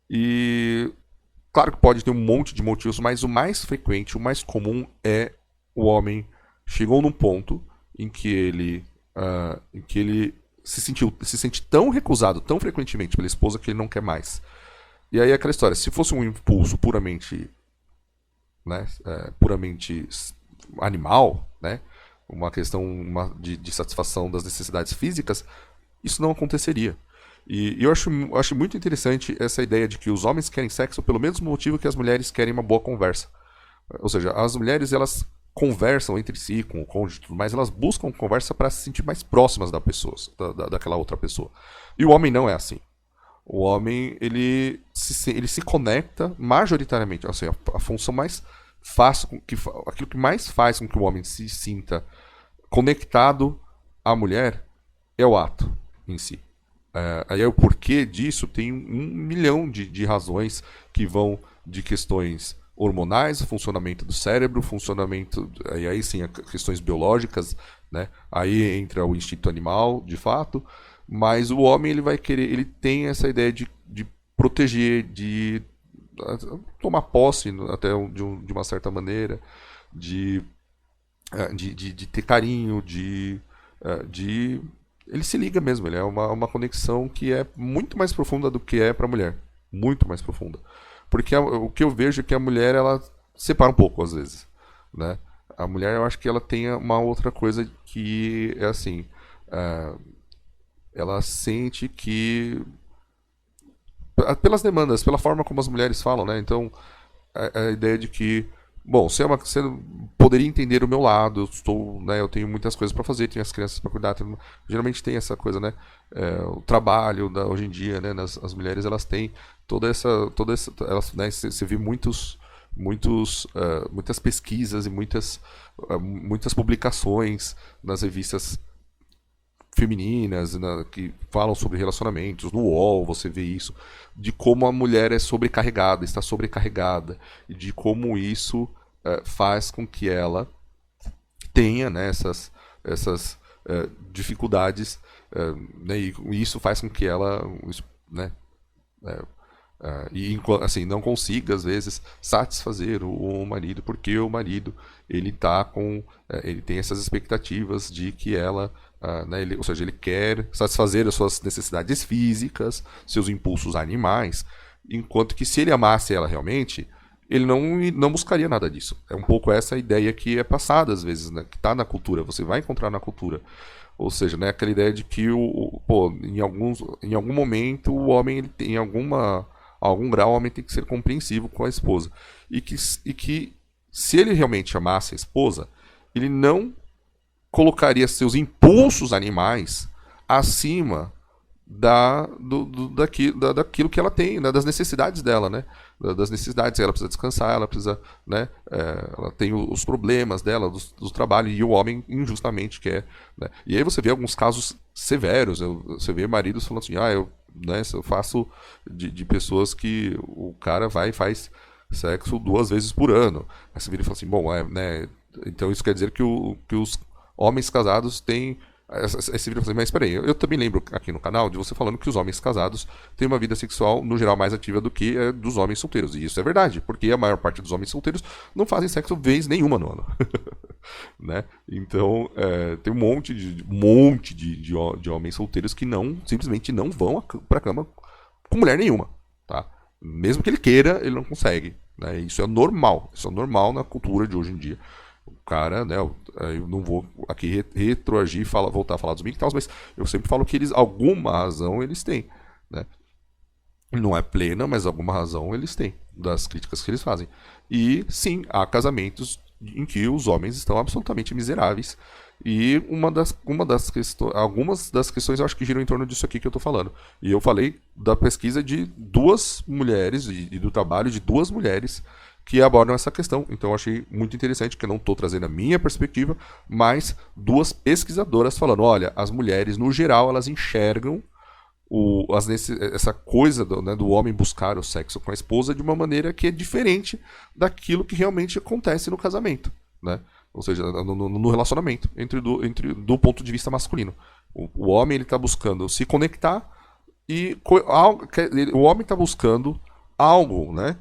E claro que pode ter um monte de motivos, mas o mais frequente, o mais comum é o homem chegou num ponto em que ele se sente tão recusado tão frequentemente pela esposa que ele não quer mais. E aí é aquela história, se fosse um impulso puramente, né, puramente animal, né, uma questão de satisfação das necessidades físicas, isso não aconteceria. E eu acho muito interessante essa ideia de que os homens querem sexo pelo mesmo motivo que as mulheres querem uma boa conversa. Ou seja, as mulheres elas conversam entre si, com o cônjuge e tudo mais, elas buscam conversa para se sentir mais próximas daquela outra pessoa. E o homem não é assim. O homem, ele se conecta majoritariamente, assim, a função mais fácil, aquilo que mais faz com que o homem se sinta conectado à mulher é o ato em si. Aí o porquê disso tem 1 milhão de razões que vão de questões hormonais, funcionamento do cérebro, funcionamento, aí sim, questões biológicas, né? Aí entra o instinto animal, de fato, mas o homem ele vai querer, ele tem essa ideia de proteger, de tomar posse até de uma certa maneira, de ter carinho, ele se liga mesmo, ele é uma conexão que é muito mais profunda do que é para a mulher, muito mais profunda. Porque o que eu vejo é que a mulher, ela separa um pouco, às vezes, né? A mulher, eu acho que ela tem uma outra coisa que é assim, ela sente que, pelas demandas, pela forma como as mulheres falam, né? Então, a ideia de que, bom, você poderia entender o meu lado, eu tenho muitas coisas para fazer, tenho as crianças para cuidar, geralmente tem essa coisa, né? O trabalho hoje em dia, né? As mulheres elas têm toda essa elas, né? Você vê muitas pesquisas e muitas publicações nas revistas femininas, que falam sobre relacionamentos, no UOL você vê isso, de como a mulher é sobrecarregada, está sobrecarregada, e de como isso faz com que ela tenha, né, essas dificuldades, né, e isso faz com que ela, né, assim, não consiga às vezes satisfazer o marido, porque o marido ele ele tem essas expectativas de que ela, né, ou seja, ele quer satisfazer as suas necessidades físicas, seus impulsos animais, enquanto que se ele amasse ela realmente, ele não buscaria nada disso. É um pouco essa ideia que é passada às vezes, né, que está na cultura, você vai encontrar na cultura. Ou seja, né, aquela ideia de que em algum momento o homem ele tem algum grau, o homem tem que ser compreensivo com a esposa. E que se ele realmente amasse a esposa, ele não colocaria seus impulsos animais acima daquilo que ela tem, né, das necessidades dela, né? Das necessidades, ela precisa descansar, ela precisa, né? Ela tem os problemas dela, do trabalho, e o homem injustamente quer, né? E aí você vê alguns casos severos, você vê maridos falando assim, eu faço de pessoas que o cara vai e faz sexo 2 vezes por ano. Aí você vira e fala assim, bom, né? Então isso quer dizer que os homens casados têm. Aí você vira e fala assim, mas espera aí, eu também lembro aqui no canal de você falando que os homens casados têm uma vida sexual, no geral, mais ativa do que a dos homens solteiros. E isso é verdade, porque a maior parte dos homens solteiros não fazem sexo vez nenhuma no ano. Né? Então, tem um monte de homens solteiros que simplesmente não vão pra cama com mulher nenhuma. Tá? Mesmo que ele queira, ele não consegue. Né? Isso é normal na cultura de hoje em dia. O cara, né, eu não vou aqui retroagir e voltar a falar dos MGTOWs, mas eu sempre falo que alguma razão eles têm, né? Não é plena, mas alguma razão eles têm das críticas que eles fazem. E sim, há casamentos em que os homens estão absolutamente miseráveis. E algumas das questões eu acho que giram em torno disso aqui que eu estou falando. E eu falei da pesquisa de 2 mulheres, e do trabalho de 2 mulheres que abordam essa questão. Então eu achei muito interessante, que eu não estou trazendo a minha perspectiva, mas duas pesquisadoras falando, olha, as mulheres, no geral, elas enxergam essa coisa né, do homem buscar o sexo com a esposa de uma maneira que é diferente daquilo que realmente acontece no casamento, né? Ou seja, no relacionamento, do ponto de vista masculino. O homem ele está buscando se conectar e o homem está buscando algo, né?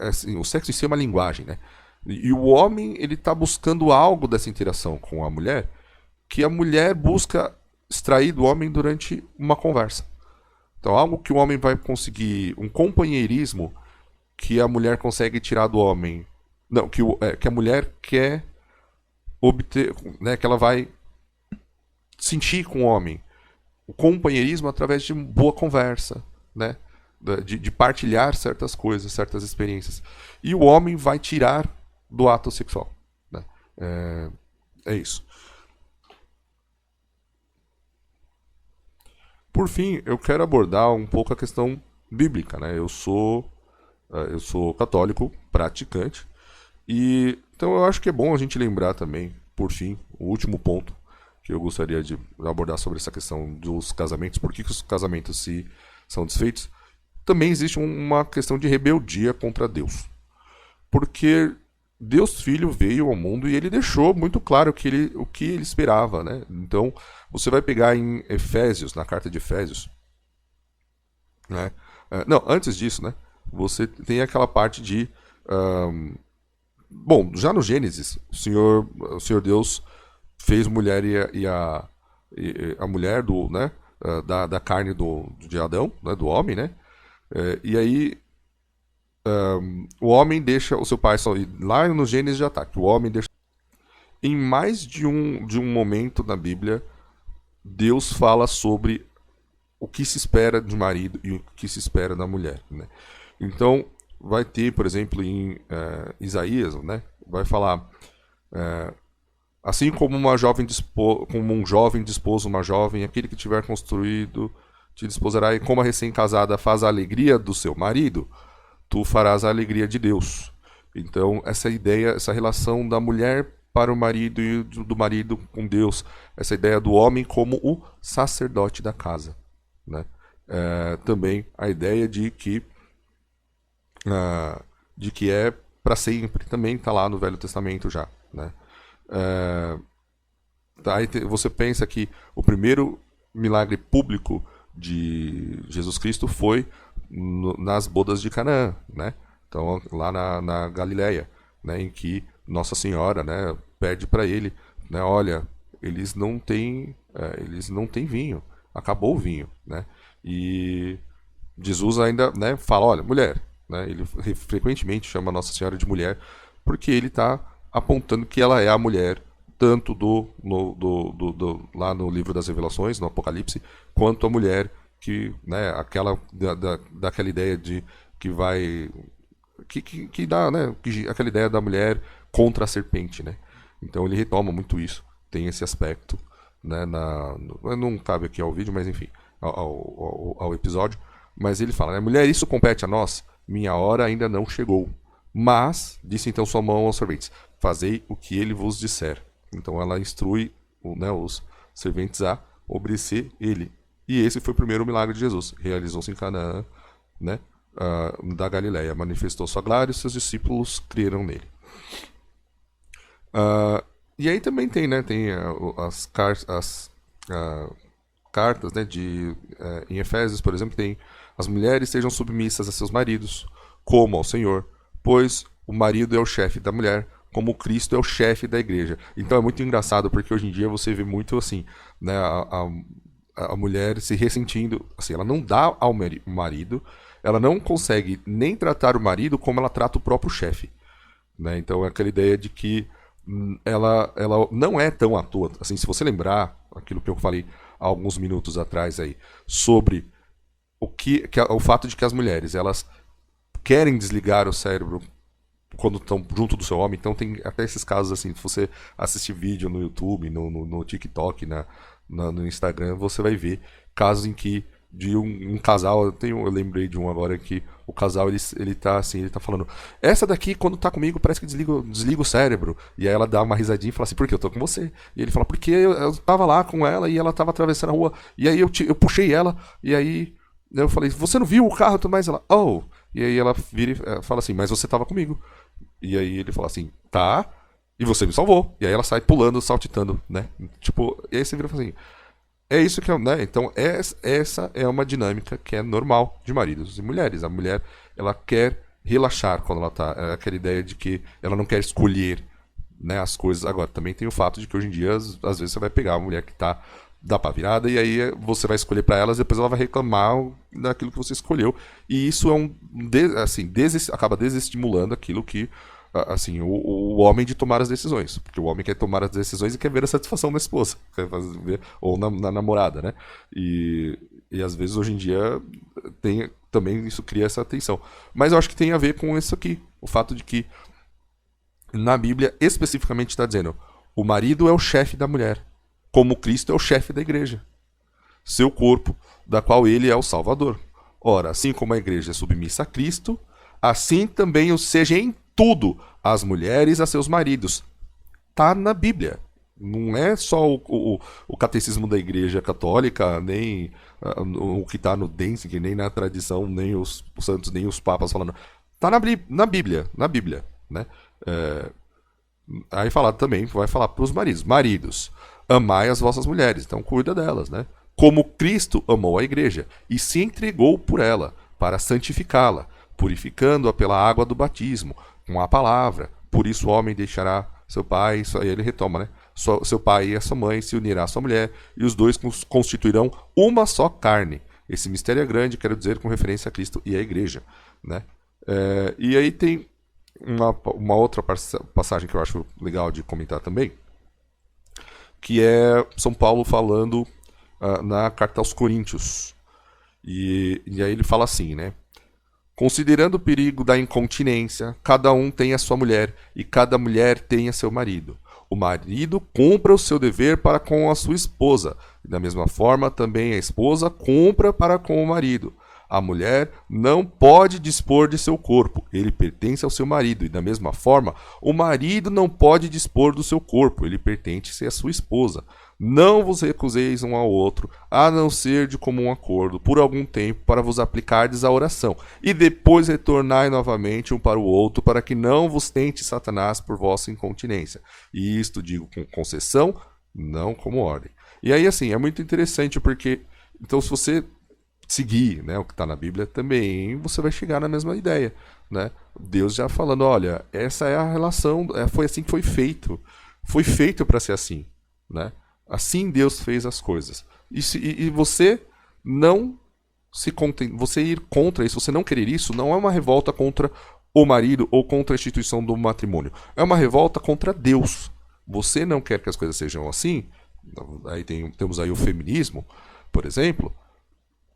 Assim, o sexo em si é uma linguagem, né? E o homem ele está buscando algo dessa interação com a mulher que a mulher busca extrair do homem durante uma conversa. Então, algo que o homem vai conseguir, um companheirismo que a mulher consegue tirar do homem. Não, que a mulher quer obter, né, que ela vai sentir com o homem. O companheirismo através de boa conversa, né? De partilhar certas coisas, certas experiências. E o homem vai tirar do ato sexual. Né? É isso. Por fim, eu quero abordar um pouco a questão bíblica, né? Eu sou católico praticante e então eu acho que é bom a gente lembrar também, por fim, o último ponto que eu gostaria de abordar sobre essa questão dos casamentos, por que os casamentos são desfeitos. Também existe uma questão de rebeldia contra Deus, porque Deus Filho veio ao mundo e ele deixou muito claro o que ele esperava, né? Então, você vai pegar em Efésios, na carta de Efésios, né? Não, antes disso, né? Você tem aquela parte de... bom, já no Gênesis, o Senhor Deus fez mulher e a mulher né? Da carne de Adão, né? Do homem, né? E aí... o homem deixa o seu pai só. Lá no Gênesis já está, que o homem deixa. Em mais de um momento na Bíblia, Deus fala sobre o que se espera de marido e o que se espera da mulher. Né? Então, vai ter, por exemplo, em Isaías, né? Vai falar. Assim como um jovem dispôs uma jovem, aquele que tiver construído te desposará, e como a recém-casada faz a alegria do seu marido, tu farás a alegria de Deus. Então, essa ideia, essa relação da mulher para o marido e do marido com Deus, essa ideia do homem como o sacerdote da casa. Né? Também a ideia de que é para sempre, também está lá no Velho Testamento já. Né? Aí você pensa que o primeiro milagre público de Jesus Cristo foi nas bodas de Canaã, né? Então lá na Galileia, né? Em que Nossa Senhora, né? Pede para ele, né? Olha, eles não têm vinho, acabou o vinho, né? E Jesus ainda, né? Fala, olha, mulher, né? Ele frequentemente chama Nossa Senhora de mulher porque ele está apontando que ela é a mulher tanto lá no livro das Revelações, no Apocalipse, quanto a mulher que, né, daquela ideia de que vai que dá, né, aquela ideia da mulher contra a serpente, né? Então ele retoma muito isso, tem esse aspecto, né, não cabe aqui ao vídeo, mas enfim, ao episódio, mas ele fala, né, mulher, isso compete a nós, minha hora ainda não chegou, mas disse então sua mão aos serventes, fazei o que ele vos disser. Então ela instrui, né, os serventes a obedecer ele. E esse foi o primeiro milagre de Jesus. Realizou-se em Canaã, né, da Galileia. Manifestou sua glória e seus discípulos creram nele. E aí também tem, né, as cartas, né, em Efésios, por exemplo, tem as mulheres sejam submissas a seus maridos, como ao Senhor, pois o marido é o chefe da mulher, como Cristo é o chefe da igreja. Então é muito engraçado, porque hoje em dia você vê muito assim, né, a mulher se ressentindo, assim, ela não dá ao marido, ela não consegue nem tratar o marido como ela trata o próprio chefe. Né? Então é aquela ideia de que ela não é tão à toa. Assim, se você lembrar aquilo que eu falei há alguns minutos atrás aí, sobre o fato de que as mulheres elas querem desligar o cérebro quando estão junto do seu homem. Então tem até esses casos assim, se você assistir vídeo no YouTube, no TikTok, no Instagram, você vai ver casos em que de um casal, eu lembrei de um agora que o casal, ele tá assim, ele tá falando, essa daqui, quando tá comigo, parece que desliga o cérebro. E aí ela dá uma risadinha e fala assim, por que eu tô com você? E ele fala, porque eu tava lá com ela e ela tava atravessando a rua, e aí eu puxei ela, e aí eu falei, você não viu o carro? Tudo mais? Ela, oh. E aí ela vira e fala assim, mas você tava comigo. E aí ele fala assim, tá, e você me salvou. E aí ela sai pulando, saltitando, né? Tipo, e aí você vira e fala assim, é isso que é, né? Então, essa é uma dinâmica que é normal de maridos e mulheres. A mulher, ela quer relaxar quando ela tá. É aquela ideia de que ela não quer escolher, né, as coisas. Agora, também tem o fato de que hoje em dia, às vezes, você vai pegar uma mulher que tá da pá virada e aí você vai escolher pra elas e depois ela vai reclamar daquilo que você escolheu. E isso é assim, acaba desestimulando aquilo que assim, o homem de tomar as decisões. Porque o homem quer tomar as decisões e quer ver a satisfação da esposa. Quer ver, ou na namorada, né? E às vezes hoje em dia também isso cria essa tensão. Mas eu acho que tem a ver com isso aqui. O fato de que na Bíblia especificamente está dizendo o marido é o chefe da mulher, como Cristo é o chefe da igreja. Seu corpo, da qual ele é o Salvador. Ora, assim como a igreja é submissa a Cristo, assim também o seja em tudo as mulheres a seus maridos. Tá na Bíblia. Não é só o catecismo da igreja católica, nem o que está no Denzinger, nem na tradição, nem os santos, nem os papas falando. Tá na Bíblia, né? Aí também vai falar para os maridos. Maridos, amai as vossas mulheres, então cuida delas, né? Como Cristo amou a igreja e se entregou por ela, para santificá-la, purificando-a pela água do batismo, com a palavra. Por isso o homem deixará seu pai, aí ele retoma, né? Seu pai e a sua mãe se unirá à sua mulher, e os dois constituirão uma só carne. Esse mistério é grande, quero dizer, com referência a Cristo e à igreja, né? E aí tem uma outra passagem que eu acho legal de comentar também, que é São Paulo falando na carta aos Coríntios. E aí ele fala assim, né? Considerando o perigo da incontinência, cada um tem a sua mulher, e cada mulher tem a seu marido. O marido cumpra o seu dever para com a sua esposa, e da mesma forma também a esposa cumpra para com o marido. A mulher não pode dispor de seu corpo, ele pertence ao seu marido, e da mesma forma, o marido não pode dispor do seu corpo, ele pertence à sua esposa. Não vos recuseis um ao outro, a não ser de comum acordo, por algum tempo, para vos aplicardes à oração, e depois retornai novamente um para o outro, para que não vos tente Satanás por vossa incontinência. E isto digo com concessão, não como ordem. E aí, assim, é muito interessante, porque, então, se você seguir, né, o que está na Bíblia, também você vai chegar na mesma ideia, né? Deus já falando, olha, essa é a relação, foi assim que foi feito para ser assim, né? Assim Deus fez as coisas. E você não você ir contra isso, você não querer isso, não é uma revolta contra o marido ou contra a instituição do matrimônio. É uma revolta contra Deus. Você não quer que as coisas sejam assim. Aí temos aí o feminismo, por exemplo.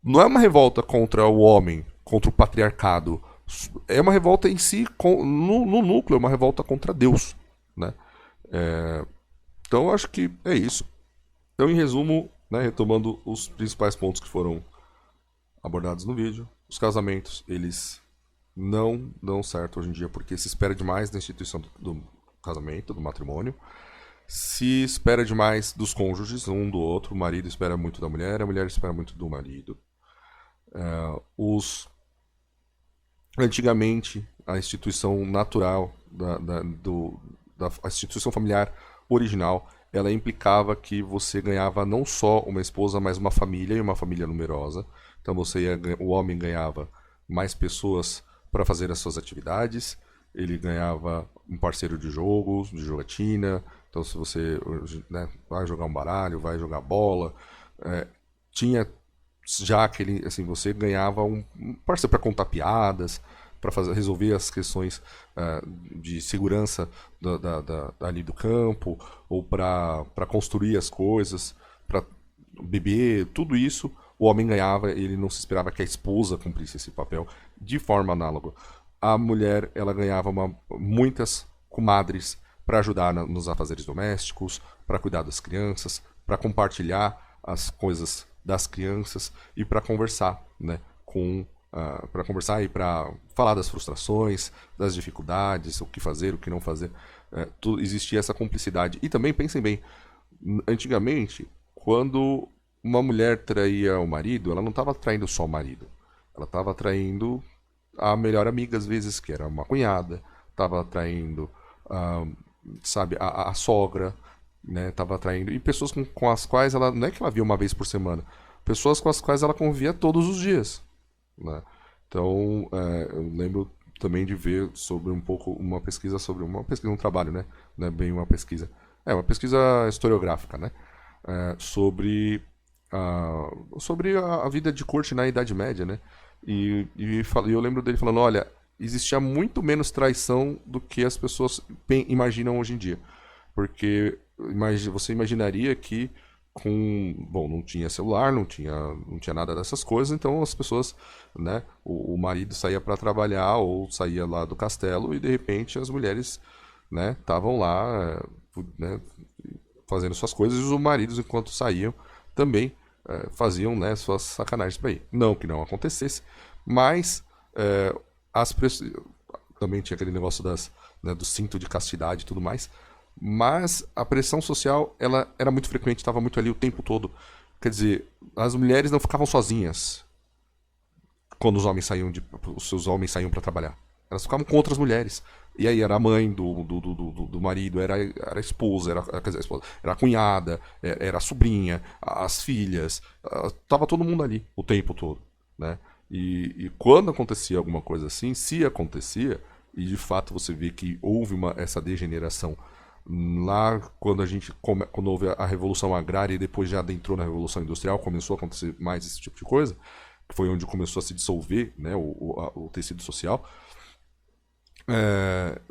Não é uma revolta contra o homem, contra o patriarcado. É uma revolta em si, no núcleo, é uma revolta contra Deus, né? Então eu acho que é isso. Então, em resumo, né, retomando os principais pontos que foram abordados no vídeo, os casamentos, eles não dão certo hoje em dia porque se espera demais da instituição do casamento, do matrimônio. Se espera demais dos cônjuges, um do outro. O marido espera muito da mulher, a mulher espera muito do marido. Antigamente, a instituição natural, a instituição familiar original, ela implicava que você ganhava não só uma esposa, mas uma família, e uma família numerosa. Então o homem ganhava mais pessoas para fazer as suas atividades, ele ganhava um parceiro de jogos, de jogatina. Então se você, né, vai jogar um baralho, vai jogar bola, tinha já aquele, assim, você ganhava um parceiro para contar piadas, para resolver as questões de segurança ali do campo, ou para construir as coisas, para beber, tudo isso o homem ganhava. Ele não se esperava que a esposa cumprisse esse papel de forma análoga. A mulher, ela ganhava muitas comadres para ajudar nos afazeres domésticos, para cuidar das crianças, para compartilhar as coisas das crianças e para conversar, né, para conversar e para falar das frustrações, das dificuldades, o que fazer, o que não fazer. Existia essa cumplicidade. E também, pensem bem, antigamente, quando uma mulher traía o marido, ela não estava traindo só o marido. Ela estava traindo a melhor amiga, às vezes, que era uma cunhada. Estava traindo, sabe, a sogra, né? Tava traindo. E pessoas com as quais ela, não é que ela via uma vez por semana, pessoas com as quais ela convivia todos os dias, né? Então, eu lembro também de ver sobre um pouco uma pesquisa, um trabalho, né? Não é bem uma pesquisa. É uma pesquisa historiográfica, né? Sobre a vida de corte na Idade Média, né? E eu lembro dele falando, olha, existia muito menos traição do que as pessoas imaginam hoje em dia. Porque você imaginaria que bom, não tinha celular, não tinha nada dessas coisas, então as pessoas, né, o marido saía para trabalhar ou saía lá do castelo e de repente as mulheres, né, estavam lá, né, fazendo suas coisas e os maridos, enquanto saíam, também faziam, né, suas sacanagens para ir. Não que não acontecesse, mas também tinha aquele negócio né, do cinto de castidade e tudo mais. Mas a pressão social ela era muito frequente, estava muito ali o tempo todo. Quer dizer, as mulheres não ficavam sozinhas quando os seus homens saíam para trabalhar. Elas ficavam com outras mulheres. E aí era a mãe do marido, era a esposa, era a cunhada, era a sobrinha, as filhas. Tava todo mundo ali o tempo todo, né? E quando acontecia alguma coisa assim, se acontecia, e de fato você vê que houve essa degeneração lá quando houve a Revolução Agrária e depois já adentrou na Revolução Industrial, começou a acontecer mais esse tipo de coisa, que foi onde começou a se dissolver, né, o tecido social.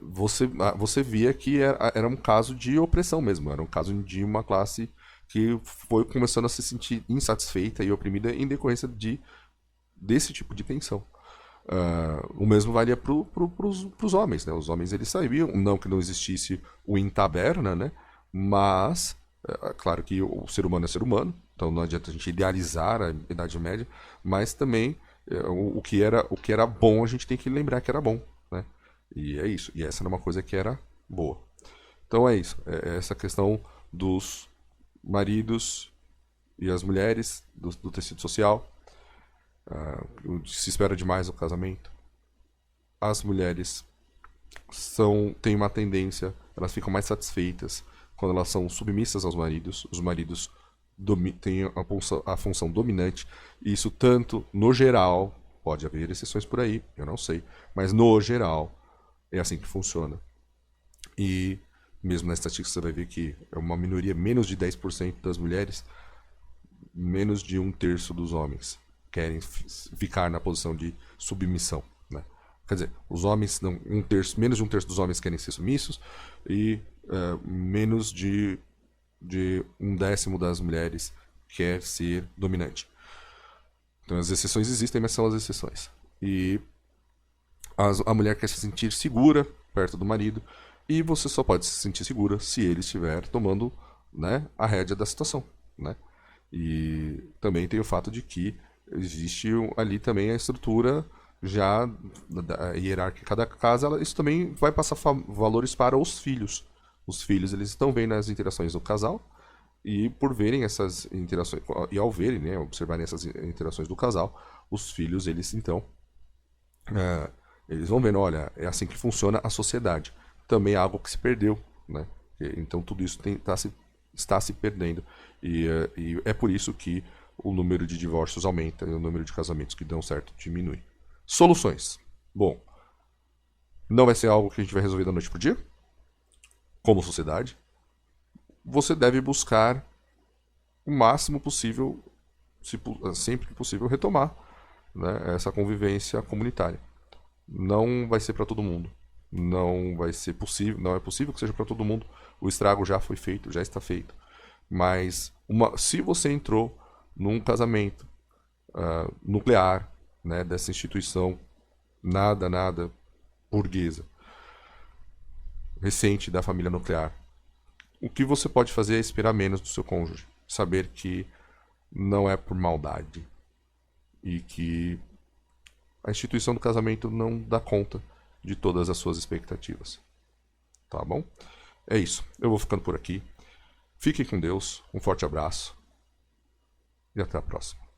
Você via que era um caso de opressão mesmo, era um caso de uma classe que foi começando a se sentir insatisfeita e oprimida em decorrência desse tipo de tensão. O mesmo valia para os homens, né? Os homens eles sabiam, não que não existisse o in taberna, né? Mas claro que o ser humano é ser humano, então não adianta a gente idealizar a Idade Média, mas também o que era bom a gente tem que lembrar que era bom, né? E é isso. E essa era uma coisa que era boa. Então é isso. É essa questão dos maridos e as mulheres do tecido social. Se espera demais no casamento. As mulheres têm uma tendência, elas ficam mais satisfeitas quando elas são submissas aos maridos. Os maridos têm a função dominante. E isso tanto no geral, pode haver exceções por aí, eu não sei, mas no geral é assim que funciona. E mesmo na estatística você vai ver que é uma minoria, menos de 10% das mulheres, menos de 1/3 dos homens querem ficar na posição de submissão, né? Quer dizer, os homens não, menos de 1/3 dos homens querem ser submissos e menos de 1/10 das mulheres quer ser dominante. Então as exceções existem, mas são as exceções. E a mulher quer se sentir segura perto do marido e você só pode se sentir segura se ele estiver tomando, né, a rédea da situação, né? E também tem o fato de que existe ali também a estrutura já hierárquica da casa, isso também vai passar valores para os filhos. Os filhos eles estão vendo as interações do casal e por verem essas interações e ao verem, né, observarem essas interações do casal, os filhos eles então eles vão vendo, olha, é assim que funciona a sociedade. Também é algo que se perdeu, né? Então tudo isso está se perdendo e é por isso que o número de divórcios aumenta e o número de casamentos que dão certo diminui. Soluções. Bom, não vai ser algo que a gente vai resolver da noite pro dia, como sociedade. Você deve buscar o máximo possível, sempre que possível, retomar, né, essa convivência comunitária. Não vai ser para todo mundo. Não vai ser possível, não é possível que seja para todo mundo. O estrago já foi feito, já está feito. Mas se você entrou num casamento nuclear, né, dessa instituição nada burguesa, recente da família nuclear, o que você pode fazer é esperar menos do seu cônjuge. Saber que não é por maldade. E que a instituição do casamento não dá conta de todas as suas expectativas. Tá bom? É isso. Eu vou ficando por aqui. Fiquem com Deus. Um forte abraço. E até a próxima.